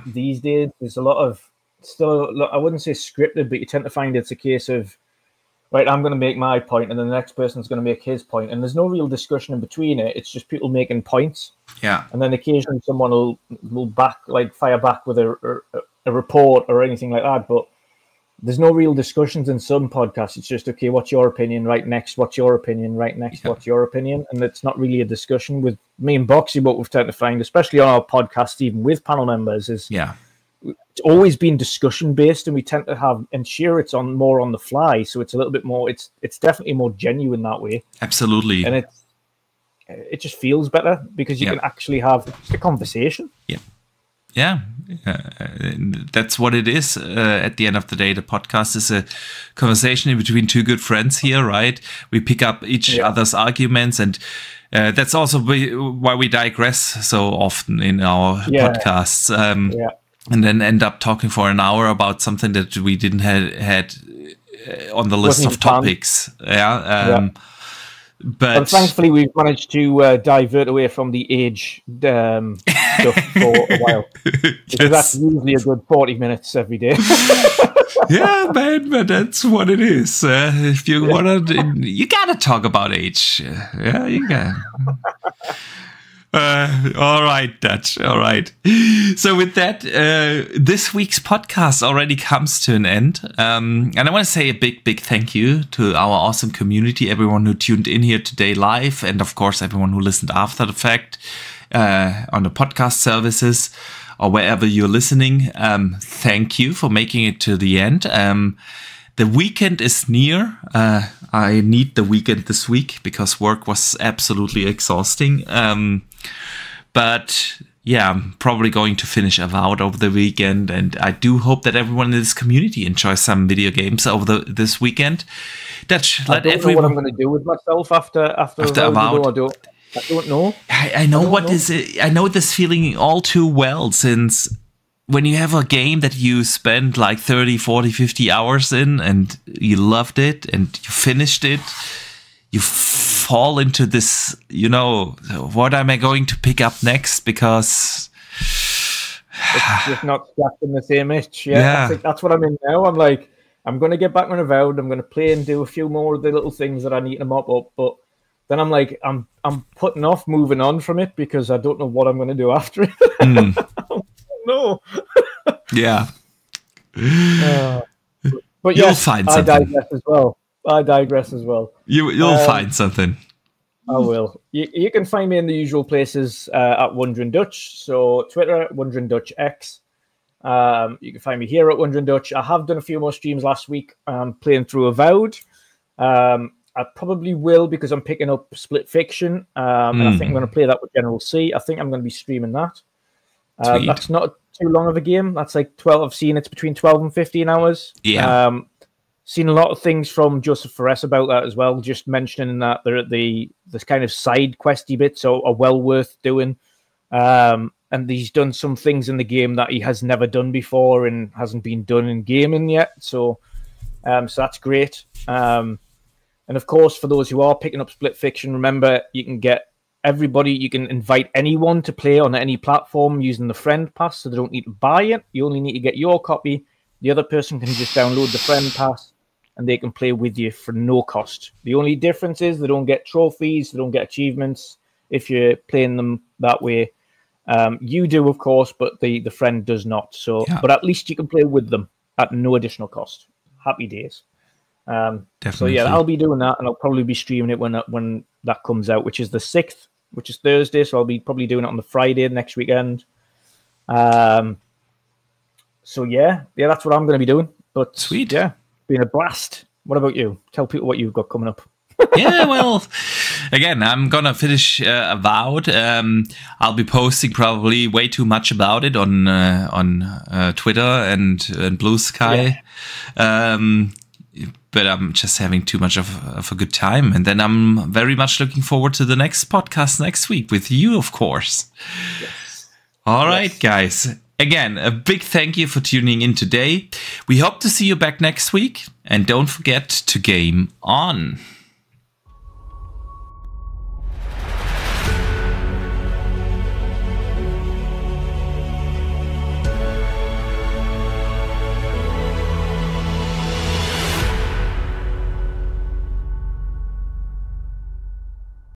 These days there's a lot of I wouldn't say scripted, but you tend to find it's a case of, right, I'm going to make my point and then the next person's going to make his point, and there's no real discussion in between it. It's just people making points. Yeah. And then occasionally someone will fire back with a report or anything like that, but there's no real discussions in some podcasts. It's just, okay, what's your opinion? Right next, what's your opinion? Right next, what's your opinion? And it's not really a discussion. With me and Boxy, what we've tended to find, especially on our podcast, even with panel members, is it's always been discussion based, and we tend to ensure it's more on the fly, so it's a little bit more. It's definitely more genuine that way. Absolutely, and it just feels better because you can actually have a conversation. Yeah, that's what it is. At the end of the day, the podcast is a conversation between two good friends here, right? We pick up each other's arguments, and that's also why we digress so often in our podcasts. And then end up talking for an hour about something that we didn't had on the list of topics. But thankfully, we've managed to divert away from the age stuff for a while. Because that's usually a good 40 minutes every day. Yeah, man, but that's what it is. If you want to, you got to talk about age. Yeah, you got. All right, Dutch. All right. So with that, this week's podcast already comes to an end. And I want to say a big thank you to our awesome community, everyone who tuned in here today live, and of course, everyone who listened after the fact on the podcast services or wherever you're listening. Thank you for making it to the end. The weekend is near. I need the weekend this week because work was absolutely exhausting. But yeah, I'm probably going to finish Avowed over the weekend, and I do hope that everyone in this community enjoys some video games over this weekend. Dutch, I don't know what I'm going to do with myself after Avowed. I don't know. I know what is it. I know this feeling all too well, since when you have a game that you spend like 30, 40, 50 hours in and you loved it and you finished it, you fall into this, what am I going to pick up next? Because it's just not scratching the same itch. Yeah, I think that's what I'm in now. I'm like, I'm going to get back on Avowed. I'm going to play and do a few more of the little things that I need to mop up. But then I'm like, I'm putting off moving on from it because I don't know what I'm going to do after it. No. Yeah. But you'll find something. I digress as well. You'll find something. I will. You can find me in the usual places at Wondering Dutch. So Twitter, Wondering Dutch X. You can find me here at Wondering Dutch. I have done a few more streams last week playing through Avowed. I probably will because I'm picking up Split Fiction. And I think I'm going to play that with General C. I think I'm going to be streaming that. That's not too long of a game. That's like 12. I've seen it's between 12 and 15 hours. Yeah. Seen a lot of things from Joseph Fares about that as well. Just mentioning that this kind of side questy bits are well worth doing. And he's done some things in the game that he has never done before and hasn't been done in gaming yet. So that's great. And of course, for those who are picking up Split Fiction, remember you can get everybody, you can invite anyone to play on any platform using the friend pass, so they don't need to buy it. You only need to get your copy. The other person can just download the friend pass and they can play with you for no cost. The only difference is they don't get trophies, they don't get achievements if you're playing them that way. You do, of course, but the friend does not. So, yeah. But at least you can play with them at no additional cost. Happy days. Definitely. So yeah, I'll be doing that, and I'll probably be streaming it when that comes out, which is the 6th, which is Thursday. So I'll be probably doing it on the Friday next weekend. So yeah, that's what I'm going to be doing. But sweet, yeah, been a blast. What about you? Tell people what you've got coming up. Yeah, well, again, I'm gonna finish Avowed. I'll be posting probably way too much about it on Twitter and Blue Sky. Yeah. But I'm just having too much of a good time. And then I'm very much looking forward to the next podcast next week with you, of course. Yes. All right, guys. Again, a big thank you for tuning in today. We hope to see you back next week. And don't forget to game on.